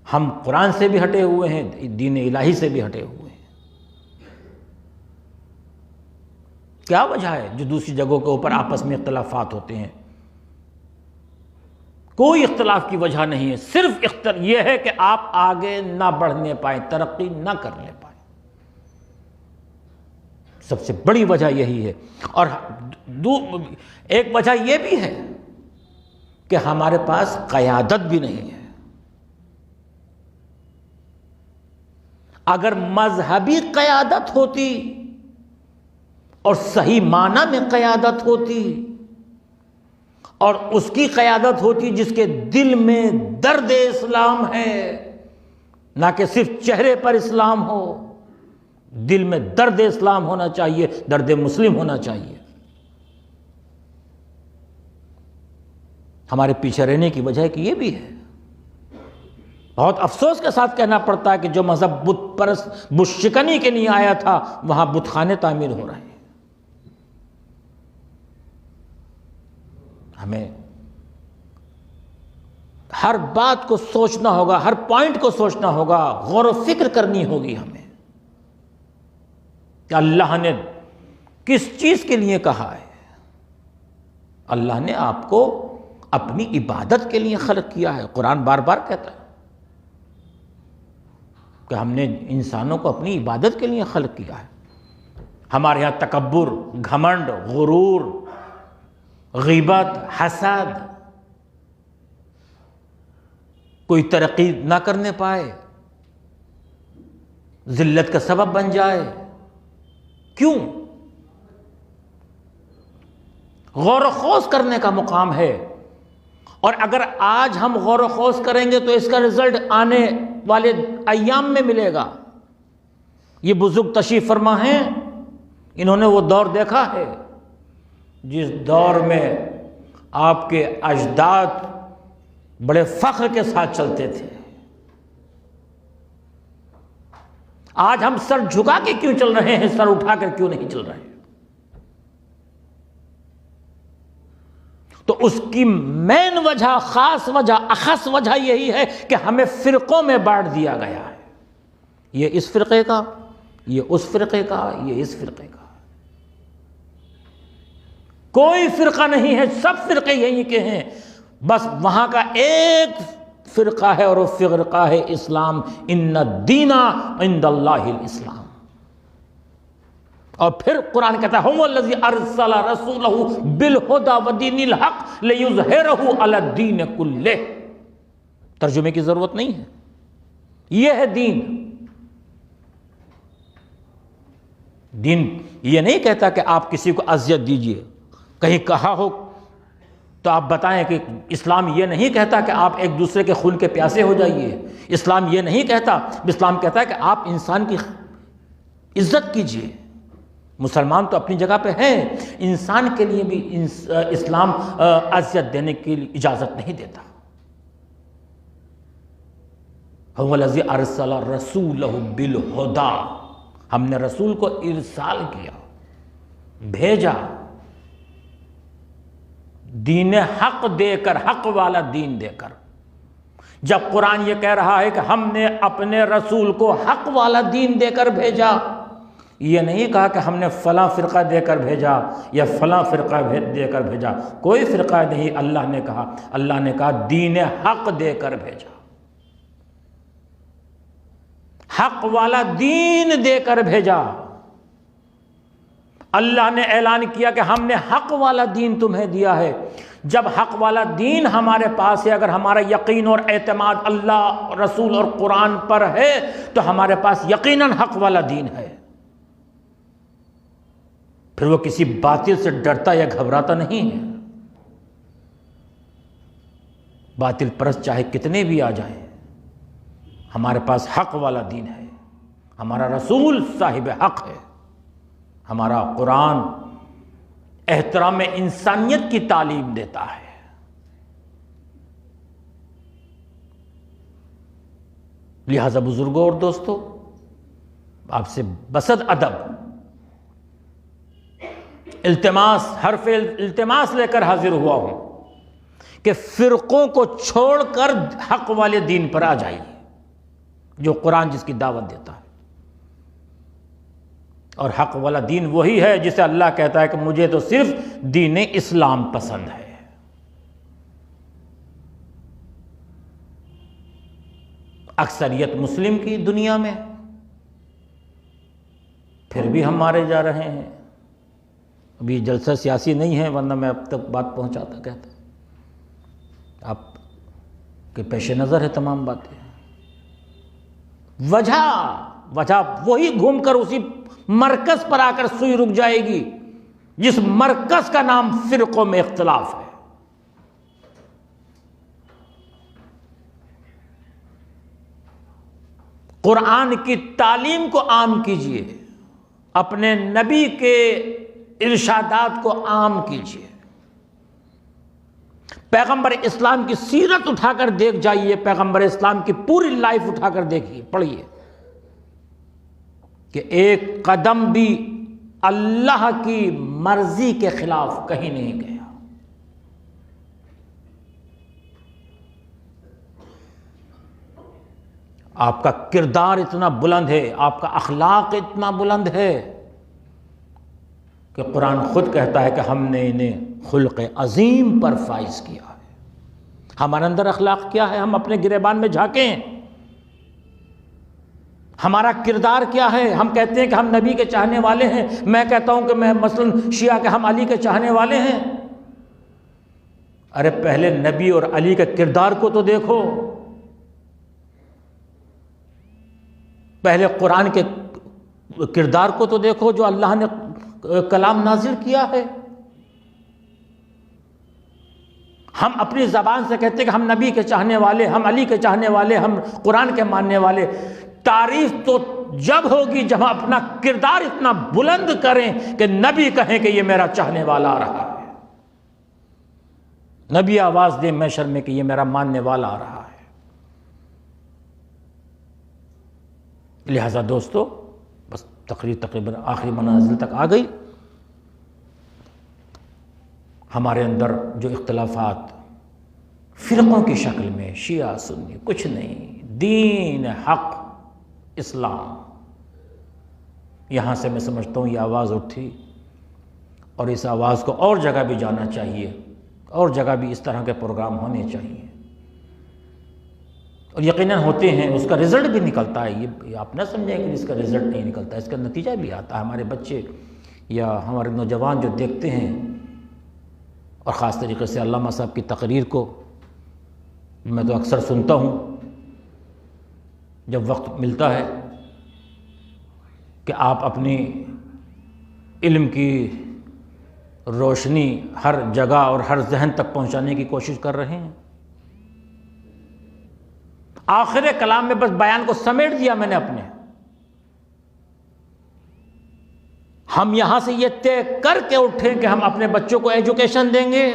ہم قرآن سے بھی ہٹے ہوئے ہیں، دین الہی سے بھی ہٹے ہوئے ہیں. کیا وجہ ہے جو دوسری جگہوں کے اوپر آپس میں اختلافات ہوتے ہیں؟ کوئی اختلاف کی وجہ نہیں ہے، صرف یہ ہے کہ آپ آگے نہ بڑھنے پائیں، ترقی نہ کرنے پائیں. سب سے بڑی وجہ یہی ہے. اور ایک وجہ یہ بھی ہے کہ ہمارے پاس قیادت بھی نہیں ہے. اگر مذہبی قیادت ہوتی اور صحیح معنی میں قیادت ہوتی اور اس کی قیادت ہوتی جس کے دل میں درد اسلام ہے، نہ کہ صرف چہرے پر اسلام ہو، دل میں درد اسلام ہونا چاہیے، درد مسلم ہونا چاہیے. ہمارے پیچھے رہنے کی وجہ کہ یہ بھی ہے. بہت افسوس کے ساتھ کہنا پڑتا ہے کہ جو مذہب بت پرست بت شکنی کے لیے آیا تھا وہاں بت خانے تعمیر ہو رہے ہیں. ہمیں ہر بات کو سوچنا ہوگا، ہر پوائنٹ کو سوچنا ہوگا، غور و فکر کرنی ہوگی ہمیں کہ اللہ نے کس چیز کے لیے کہا ہے. اللہ نے آپ کو اپنی عبادت کے لیے خلق کیا ہے. قرآن بار بار کہتا ہے کہ ہم نے انسانوں کو اپنی عبادت کے لیے خلق کیا ہے. ہمارے یہاں تکبر، گھمنڈ، غرور، غیبت، حسد، کوئی ترقی نہ کرنے پائے، ذلت کا سبب بن جائے. کیوں؟ غور و خوض کرنے کا مقام ہے. اور اگر آج ہم غور و خوض کریں گے تو اس کا رزلٹ آنے والے ایام میں ملے گا. یہ بزرگ تشریف فرما ہیں، انہوں نے وہ دور دیکھا ہے جس دور میں آپ کے اجداد بڑے فخر کے ساتھ چلتے تھے. آج ہم سر جھکا کے کیوں چل رہے ہیں، سر اٹھا کر کیوں نہیں چل رہے ہیں؟ تو اس کی مین وجہ، خاص وجہ، اخص وجہ یہی ہے کہ ہمیں فرقوں میں بانٹ دیا گیا ہے. یہ اس فرقے کا، یہ اس فرقے کا، یہ اس فرقے کا. کوئی فرقہ نہیں ہے، سب فرقے یہی کے ہیں. بس وہاں کا ایک فرقہ ہے اور وہ فرقہ ہے اسلام. ان الدین عند اللہ الاسلام. اور پھر قرآن کہتا ہے هو الذی ارسل رسولہ بالہدی ودین الحق لیظہرہ علی الدین کلہ. ترجمے کی ضرورت نہیں ہے، یہ ہے دین. دین یہ نہیں کہتا کہ آپ کسی کو اذیت دیجئے، کہیں کہا ہو تو آپ بتائیں کہ اسلام یہ نہیں کہتا کہ آپ ایک دوسرے کے خون کے پیاسے ہو جائیے، اسلام یہ نہیں کہتا، اسلام کہتا ہے کہ آپ انسان کی عزت کیجئے۔ مسلمان تو اپنی جگہ پہ ہے، انسان کے لیے بھی اسلام اذیت دینے کی اجازت نہیں دیتا۔ هو الذی ارسل رسولہ بالہدی، ہم نے رسول کو ارسال کیا، بھیجا دین حق دے کر، حق والا دین دے کر۔ جب قرآن یہ کہہ رہا ہے کہ ہم نے اپنے رسول کو حق والا دین دے کر بھیجا، یہ نہیں کہا کہ ہم نے فلاں فرقہ دے کر بھیجا یا فلاں فرقہ دے کر بھیجا، کوئی فرقہ نہیں، اللہ نے کہا دین حق دے کر بھیجا، حق والا دین دے کر بھیجا۔ اللہ نے اعلان کیا کہ ہم نے حق والا دین تمہیں دیا ہے۔ جب حق والا دین ہمارے پاس ہے، اگر ہمارا یقین اور اعتماد اللہ، رسول اور قرآن پر ہے تو ہمارے پاس یقیناً حق والا دین ہے۔ پھر وہ کسی باطل سے ڈرتا یا گھبراتا نہیں ہے۔ باطل پرست چاہے کتنے بھی آ جائیں، ہمارے پاس حق والا دین ہے، ہمارا رسول صاحب حق ہے، ہمارا قرآن احترام انسانیت کی تعلیم دیتا ہے۔ لہذا بزرگوں اور دوستو، آپ سے بسد ادب التماس، حرف التماس لے کر حاضر ہوا ہوں کہ فرقوں کو چھوڑ کر حق والے دین پر آ جائیے، جو قرآن جس کی دعوت دیتا ہے۔ اور حق والا دین وہی ہے جسے اللہ کہتا ہے کہ مجھے تو صرف دین اسلام پسند ہے۔ اکثریت مسلم کی دنیا میں، پھر بھی ہم مارے جا رہے ہیں۔ ابھی جلسہ سیاسی نہیں ہے، ورنہ میں اب تک بات پہنچاتا کہتا۔ آپ کے پیش نظر ہے تمام باتیں۔ وجہ وہی گھوم کر اسی مرکز پر آ کر سوئی رک جائے گی جس مرکز کا نام فرقوں میں اختلاف ہے۔ قرآن کی تعلیم کو عام کیجئے، اپنے نبی کے ارشادات کو عام کیجئے، پیغمبر اسلام کی سیرت اٹھا کر دیکھ جائیے، پیغمبر اسلام کی پوری لائف اٹھا کر دیکھیے، پڑھیے کہ ایک قدم بھی اللہ کی مرضی کے خلاف کہیں نہیں گیا۔ آپ کا کردار اتنا بلند ہے، آپ کا اخلاق اتنا بلند ہے کہ قرآن خود کہتا ہے کہ ہم نے انہیں خلق عظیم پر فائز کیا ہے۔ ہمارے اندر اخلاق کیا ہے؟ ہم اپنے گریبان میں جھانکیں، ہمارا کردار کیا ہے؟ ہم کہتے ہیں کہ ہم نبی کے چاہنے والے ہیں، میں کہتا ہوں کہ میں مثلا شیعہ کہ ہم علی کے چاہنے والے ہیں۔ ارے پہلے نبی اور علی کے کردار کو تو دیکھو، پہلے قرآن کے کردار کو تو دیکھو جو اللہ نے کلام نازل کیا ہے۔ ہم اپنی زبان سے کہتے ہیں کہ ہم نبی کے چاہنے والے، ہم علی کے چاہنے والے، ہم قرآن کے ماننے والے۔ تعریف تو جب ہوگی جب ہم اپنا کردار اتنا بلند کریں کہ نبی کہیں کہ یہ میرا چاہنے والا آ رہا ہے، نبی آواز دے محشر میں کہ یہ میرا ماننے والا آ رہا ہے۔ لہذا دوستو، بس تقریر تقریباً آخری منازل تک آ گئی۔ ہمارے اندر جو اختلافات فرقوں کی شکل میں، شیعہ سنی کچھ نہیں، دین حق اسلام، یہاں سے میں سمجھتا ہوں یہ آواز اٹھی، اور اس آواز کو اور جگہ بھی جانا چاہیے، اور جگہ بھی اس طرح کے پروگرام ہونے چاہیے، اور یقیناً ہوتے ہیں، اس کا رزلٹ بھی نکلتا ہے۔ یہ آپ نہ سمجھیں کہ اس کا رزلٹ نہیں نکلتا، اس کا نتیجہ بھی آتا ہے۔ ہمارے بچے یا ہمارے نوجوان جو دیکھتے ہیں، اور خاص طریقے سے علامہ صاحب کی تقریر کو میں تو اکثر سنتا ہوں جب وقت ملتا ہے، کہ آپ اپنی علم کی روشنی ہر جگہ اور ہر ذہن تک پہنچانے کی کوشش کر رہے ہیں۔ آخر کلام میں بس بیان کو سمیٹ دیا میں نے اپنے۔ ہم یہاں سے یہ طے کر کے اٹھیں کہ ہم اپنے بچوں کو ایجوکیشن دیں گے،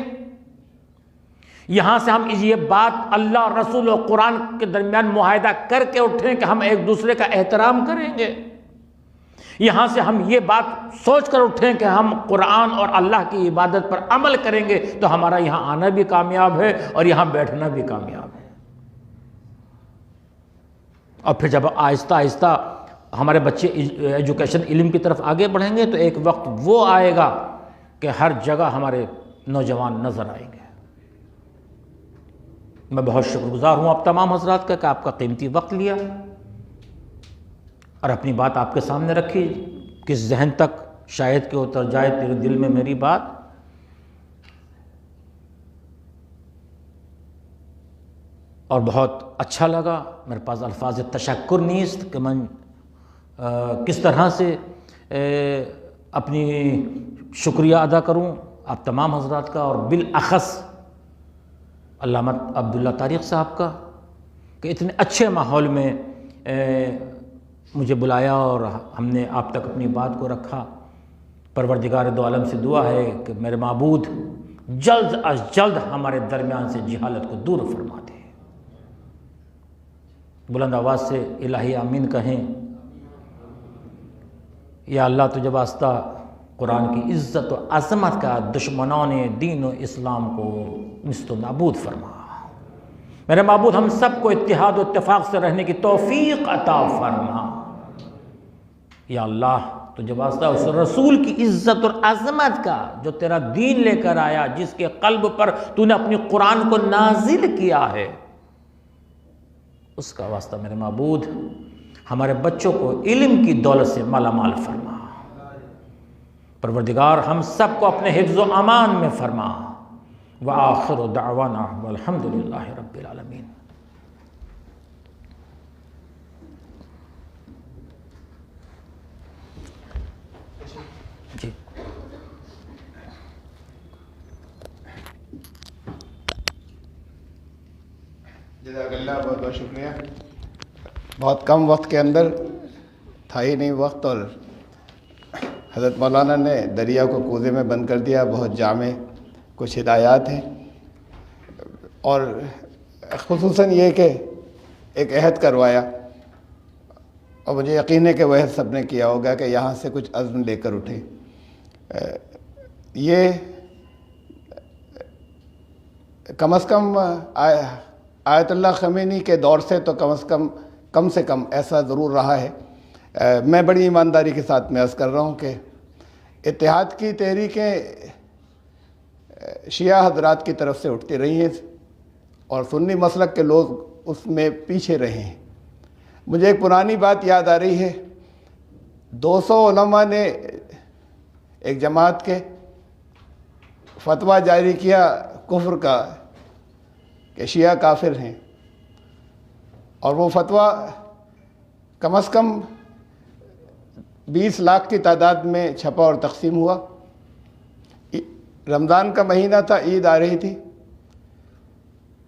یہاں سے ہم یہ بات اللہ، رسول اور قرآن کے درمیان معاہدہ کر کے اٹھیں کہ ہم ایک دوسرے کا احترام کریں گے، یہاں سے ہم یہ بات سوچ کر اٹھیں کہ ہم قرآن اور اللہ کی عبادت پر عمل کریں گے، تو ہمارا یہاں آنا بھی کامیاب ہے اور یہاں بیٹھنا بھی کامیاب ہے۔ اور پھر جب آہستہ آہستہ ہمارے بچے ایجوکیشن علم کی طرف آگے بڑھیں گے تو ایک وقت وہ آئے گا کہ ہر جگہ ہمارے نوجوان نظر آئیں گے۔ میں بہت شکر گزار ہوں آپ تمام حضرات کا کہ آپ کا قیمتی وقت لیا اور اپنی بات آپ کے سامنے رکھی، کس ذہن تک شاید کہ اتر جائے تیرے دل میں میری بات۔ اور بہت اچھا لگا، میرے پاس الفاظ تشکر نیست کہ میں کس طرح سے اپنی شکریہ ادا کروں آپ تمام حضرات کا، اور بالاخص علامہ عبداللہ طارق صاحب کا کہ اتنے اچھے ماحول میں مجھے بلایا اور ہم نے آپ تک اپنی بات کو رکھا۔ پروردگار دو عالم سے دعا ہے کہ میرے معبود جلد از جلد ہمارے درمیان سے جہالت کو دور فرما دے۔ بلند آواز سے الہی آمین کہیں۔ یا اللہ تجھے واسطہ قرآن کی عزت و عظمت کا دشمنان دین و اسلام کو نیست و نابود فرما۔ میرے معبود ہم سب کو اتحاد و اتفاق سے رہنے کی توفیق عطا فرما۔ یا اللہ تجھے واسطہ اس رسول کی عزت اور عظمت کا جو تیرا دین لے کر آیا، جس کے قلب پر تو نے اپنی قرآن کو نازل کیا ہے، اس کا واسطہ میرے معبود ہمارے بچوں کو علم کی دولت سے مالا مال فرما۔ پروردگار ہم سب کو اپنے حفظ و امان میں فرما۔ وآخر دعوانا والحمدللہ رب العالمین۔ جی جزاک اللہ، بہت بہت شکریہ۔ بہت کم وقت کے اندر تھا ہی نہیں وقت، اور حضرت مولانا نے دریا کو کوزے میں بند کر دیا۔ بہت جامع کچھ ہدایات ہیں، اور خصوصاً یہ کہ ایک عہد کروایا، اور مجھے یقین ہے کہ وہ عہد سب نے کیا ہوگا کہ یہاں سے کچھ عزم لے کر اٹھے۔ یہ کم از کم آیت اللہ خمینی کے دور سے تو کم سے کم ایسا ضرور رہا ہے۔ میں بڑی ایمانداری کے ساتھ میں عرض کر رہا ہوں کہ اتحاد کی تحریکیں شیعہ حضرات کی طرف سے اٹھتی رہی ہیں، اور سنی مسلک کے لوگ اس میں پیچھے رہے ہیں۔ مجھے ایک پرانی بات یاد آ رہی ہے، 200 علماء نے ایک جماعت کے فتویٰ جاری کیا کفر کا کہ شیعہ کافر ہیں، اور وہ فتویٰ کم از کم 20 لاکھ کی تعداد میں چھپا اور تقسیم ہوا۔ رمضان کا مہینہ تھا، عید آ رہی تھی۔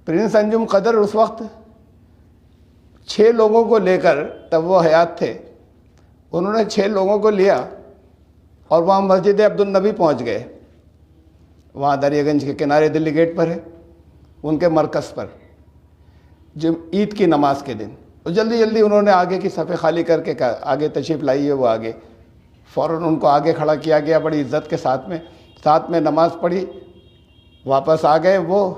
پرنس انجم قدر اس وقت 6 لوگوں کو لے کر، تب وہ حیات تھے، انہوں نے 6 لوگوں کو لیا اور وہاں مسجد عبدالنبی پہنچ گئے، وہاں دریا گنج کے کنارے دلی گیٹ پر ہے، ان کے مرکز پر، عید کی نماز کے دن۔ اور جلدی جلدی انہوں نے آگے کی صفیں خالی کر کے کہا آگے تشریف لائیے، وہ آگے فوراً ان کو آگے کھڑا کیا گیا بڑی عزت کے ساتھ میں نماز پڑھی، واپس آ گئے۔ وہ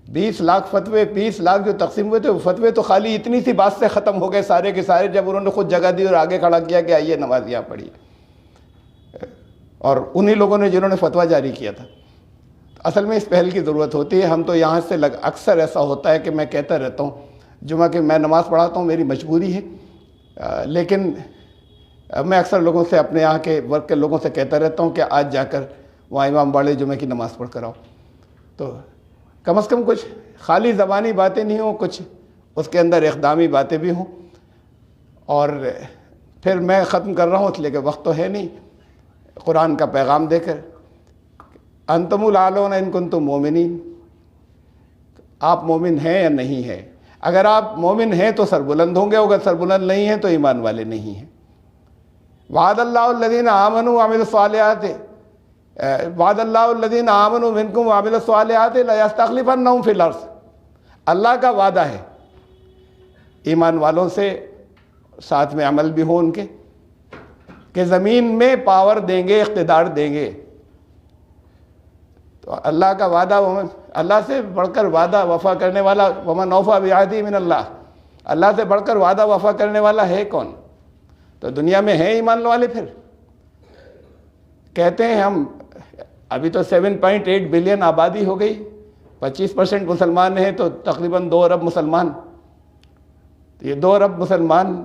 20 لاکھ فتوے، 20 لاکھ جو تقسیم ہوئے تھے، وہ فتوے تو خالی اتنی سی بات سے ختم ہو گئے سارے کے سارے، جب انہوں نے خود جگہ دی اور آگے کھڑا کیا کہ آئیے نماز یہاں پڑھیے، اور انہی لوگوں نے جنہوں نے فتویٰ جاری کیا تھا۔ اصل میں اس پہل کی ضرورت ہوتی ہے۔ ہم تو یہاں سے اکثر ایسا ہوتا ہے کہ میں کہتا رہتا ہوں جمعہ کہ میں نماز پڑھاتا ہوں، میری مجبوری ہے، لیکن میں اکثر لوگوں سے، اپنے یہاں کے ورک کے لوگوں سے کہتا رہتا ہوں کہ آج جا کر وہاں امام باڑے جمعہ کی نماز پڑھ کر آؤ۔ تو کم از کم کچھ خالی زبانی باتیں نہیں ہوں، کچھ اس کے اندر اقدامی باتیں بھی ہوں۔ اور پھر میں ختم کر رہا ہوں اس لیے کہ وقت تو ہے نہیں۔ قرآن کا پیغام دے کر انتم الاعلون ان کنتم مومنین، آپ مومن ہیں یا نہیں ہیں؟ اگر آپ مومن ہیں تو سر بلند ہوں گے، اگر سر بلند نہیں ہیں تو ایمان والے نہیں ہیں۔ وعد اللہ الذین آمنوا وعملوا الصالحات وعد اللہ الذین آمنوا منکم وعملوا الصالحات لیستخلفنہم فی الارض، اللہ کا وعدہ ہے ایمان والوں سے، ساتھ میں عمل بھی ہو ان کے، کہ زمین میں پاور دیں گے، اقتدار دیں گے۔ تو اللہ کا وعدہ، اللہ سے بڑھ کر وعدہ وفا کرنے والا، ومن اوفی بعہدہ من اللہ، اللہ سے بڑھ کر وعدہ وفا کرنے والا ہے کون؟ تو دنیا میں ہیں ایمان والے؟ پھر کہتے ہیں ہم ابھی تو 7.8 بلین آبادی ہو گئی، 25% مسلمان ہیں تو تقریباً 2 ارب مسلمان۔ یہ 2 ارب مسلمان،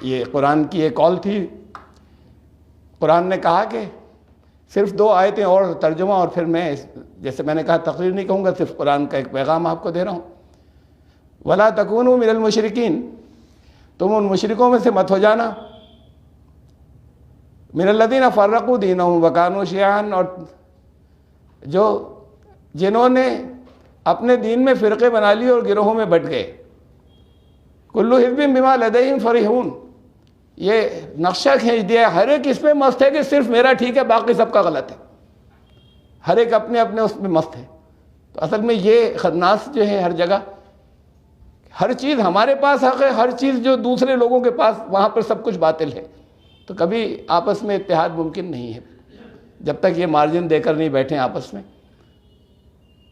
یہ قرآن کی ایک قول تھی، قرآن نے کہا کہ صرف 2 آیتیں اور ترجمہ، اور پھر میں جیسے میں نے کہا تقریر نہیں کہوں گا، صرف قرآن کا ایک پیغام آپ کو دے رہا ہوں۔ وَلَا تَكُونُوا مِنَ الْمُشْرِكِينَ، تم ان مشرکوں میں سے مت ہو جانا، مِنَ الَّذِينَ فَرَّقُوا دِينَهُمْ وَكَانُوا شِيَعًا، اور جنہوں نے اپنے دین میں فرقے بنا لیے اور گروہوں میں بٹ گئے۔ کُلُّ حِزْبٍ بِمَا لَدَيْهِمْ فَرِحُونَ، یہ نقشہ کھینچ دیا، ہر ایک اس پہ مست ہے کہ صرف میرا ٹھیک ہے، باقی سب کا غلط ہے، ہر ایک اپنے اپنے اس پہ مست ہے۔ تو اصل میں یہ خناس جو ہے ہر جگہ، ہر چیز ہمارے پاس حق ہے، ہر چیز جو دوسرے لوگوں کے پاس، وہاں پر سب کچھ باطل ہے۔ تو کبھی آپس میں اتحاد ممکن نہیں ہے جب تک یہ مارجن دے کر نہیں بیٹھیں آپس میں۔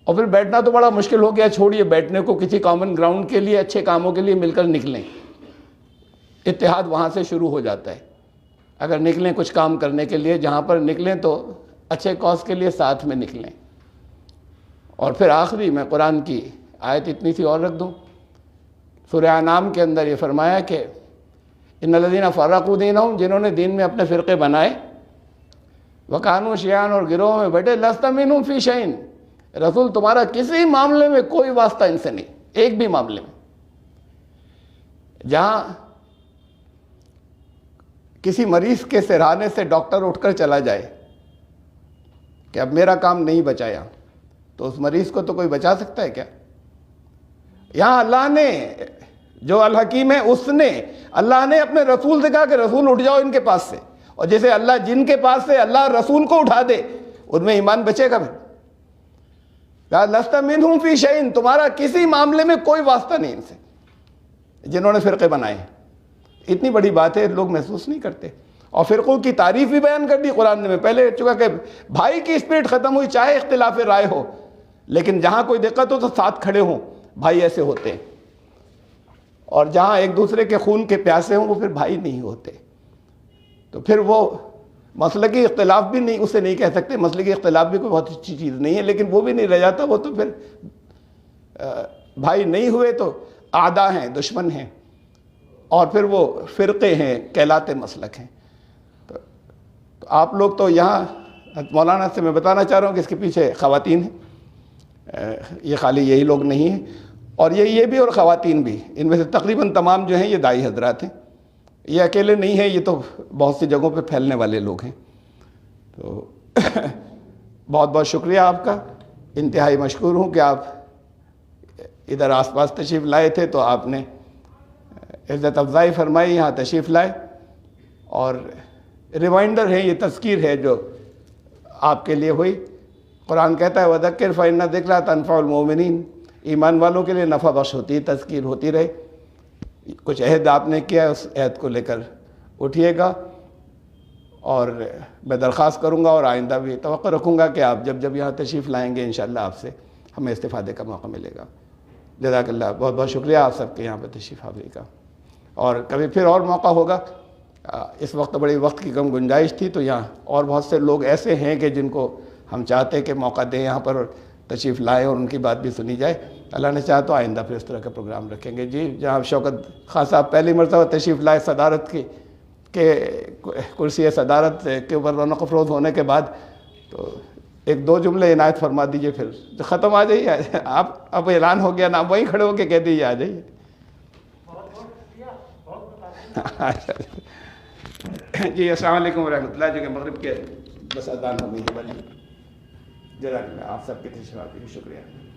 اور پھر بیٹھنا تو بڑا مشکل ہو گیا، چھوڑیے بیٹھنے کو، کسی کامن گراؤنڈ کے لیے، اچھے کاموں کے لیے مل کر نکلیں، اتحاد وہاں سے شروع ہو جاتا ہے۔ اگر نکلیں کچھ کام کرنے کے لیے، جہاں پر نکلیں تو اچھے کاز کے لیے ساتھ میں نکلیں۔ اور پھر آخری میں قرآن کی آیت اتنی سی اور رکھ دوں، سورہ انعام کے اندر یہ فرمایا کہ ان الذین فرقوا دینہم، جنہوں نے دین میں اپنے فرقے بنائے، وکانوا شیعاً، اور گروہوں میں بیٹھے، لست منہم فی شیء، رسول تمہارا کسی معاملے میں کوئی واسطہ ان سے نہیں، ایک بھی معاملے میں۔ جہاں کسی مریض کے سرانے سے ڈاکٹر اٹھ کر چلا جائے کہ اب میرا کام نہیں بچایا، تو اس مریض کو تو کوئی بچا سکتا ہے کیا؟ یہاں اللہ نے، جو الحکیم ہے، اس نے، اللہ نے اپنے رسول سے کہا کہ رسول اٹھ جاؤ ان کے پاس سے، اور جیسے اللہ جن کے پاس سے اللہ رسول کو اٹھا دے، ان میں ایمان بچے گا۔ پھر کہا لست منہم فی شیء، تمہارا کسی معاملے میں کوئی واسطہ نہیں ان سے، جنہوں نے فرقے بنائے ہیں۔ اتنی بڑی بات ہے، لوگ محسوس نہیں کرتے۔ اور فرقوں کی تعریف بھی بیان کر دی قرآن نے، پہلے چکا کہ بھائی کی اسپرٹ ختم ہوئی، چاہے اختلاف رائے ہو، لیکن جہاں کوئی دقت ہو تو ساتھ کھڑے ہوں، بھائی ایسے ہوتے ہیں۔ اور جہاں ایک دوسرے کے خون کے پیاسے ہوں، وہ پھر بھائی نہیں ہوتے۔ تو پھر وہ مسلکی اختلاف بھی نہیں، اسے نہیں کہہ سکتے، مسلکی اختلاف بھی کوئی بہت اچھی چیز نہیں ہے، لیکن وہ بھی نہیں رہ جاتا، وہ تو پھر بھائی نہیں ہوئے تو اعداء ہیں، دشمن ہیں، اور پھر وہ فرقے ہیں، کہلاتے مسلک ہیں۔ تو آپ لوگ تو یہاں مولانا سے میں بتانا چاہ رہا ہوں کہ اس کے پیچھے خواتین ہیں، یہ خالی یہی لوگ نہیں ہیں، اور یہ بھی اور خواتین بھی، ان میں سے تقریباً تمام جو ہیں یہ دائی حضرات ہیں، یہ اکیلے نہیں ہیں، یہ تو بہت سی جگہوں پہ پھیلنے والے لوگ ہیں۔ تو بہت بہت شکریہ آپ کا، انتہائی مشکور ہوں کہ آپ ادھر آس پاس تشریف لائے تھے، تو آپ نے عزت افزائی فرمائی، یہاں تشریف لائے، اور ریمائنڈر ہے، یہ تذکیر ہے جو آپ کے لیے ہوئی۔ قرآن کہتا ہے وَذَكِّرْ فَإِنَّ الذِّكْرَىٰ تَنفَعُ الْمُؤْمِنِينَ، ایمان والوں کے لیے نفع بخش ہوتی ہے، تذکیر ہوتی رہے۔ کچھ عہد آپ نے کیا ہے، اس عہد کو لے کر اٹھیے گا، اور میں درخواست کروں گا اور آئندہ بھی توقع رکھوں گا کہ آپ جب یہاں تشریف لائیں گے انشاءاللہ آپ سے ہمیں استفادے کا موقع ملے گا۔ جزاک اللہ، بہت بہت شکریہ آپ سب کے یہاں پہ تشریف آوری کا، اور کبھی پھر اور موقع ہوگا۔ اس وقت بڑی وقت کی کم گنجائش تھی، تو یہاں اور بہت سے لوگ ایسے ہیں کہ جن کو ہم چاہتے کہ موقع دیں یہاں پر، تشریف لائیں اور ان کی بات بھی سنی جائے۔ اللہ نے چاہا تو آئندہ پھر اس طرح کا پروگرام رکھیں گے۔ جی، جہاں شوکت خان صاحب پہلی مرتبہ تشریف لائے صدارت کی کہ کرسی صدارت کے اوپر رونق افروز ہونے کے بعد، تو ایک دو جملے عنایت فرما دیجئے، پھر ختم آ جائیے آپ، اب اعلان ہو گیا نا، وہیں کھڑے ہو کے کہہ دیجیے آ جائیے۔ جی السلام علیکم ورحمۃ اللہ. جو کہ مغرب کے بس اذان ہو گئی ہے بھائی. جزاک اللہ. آپ سب کے تشریفات کے لیے شکریہ.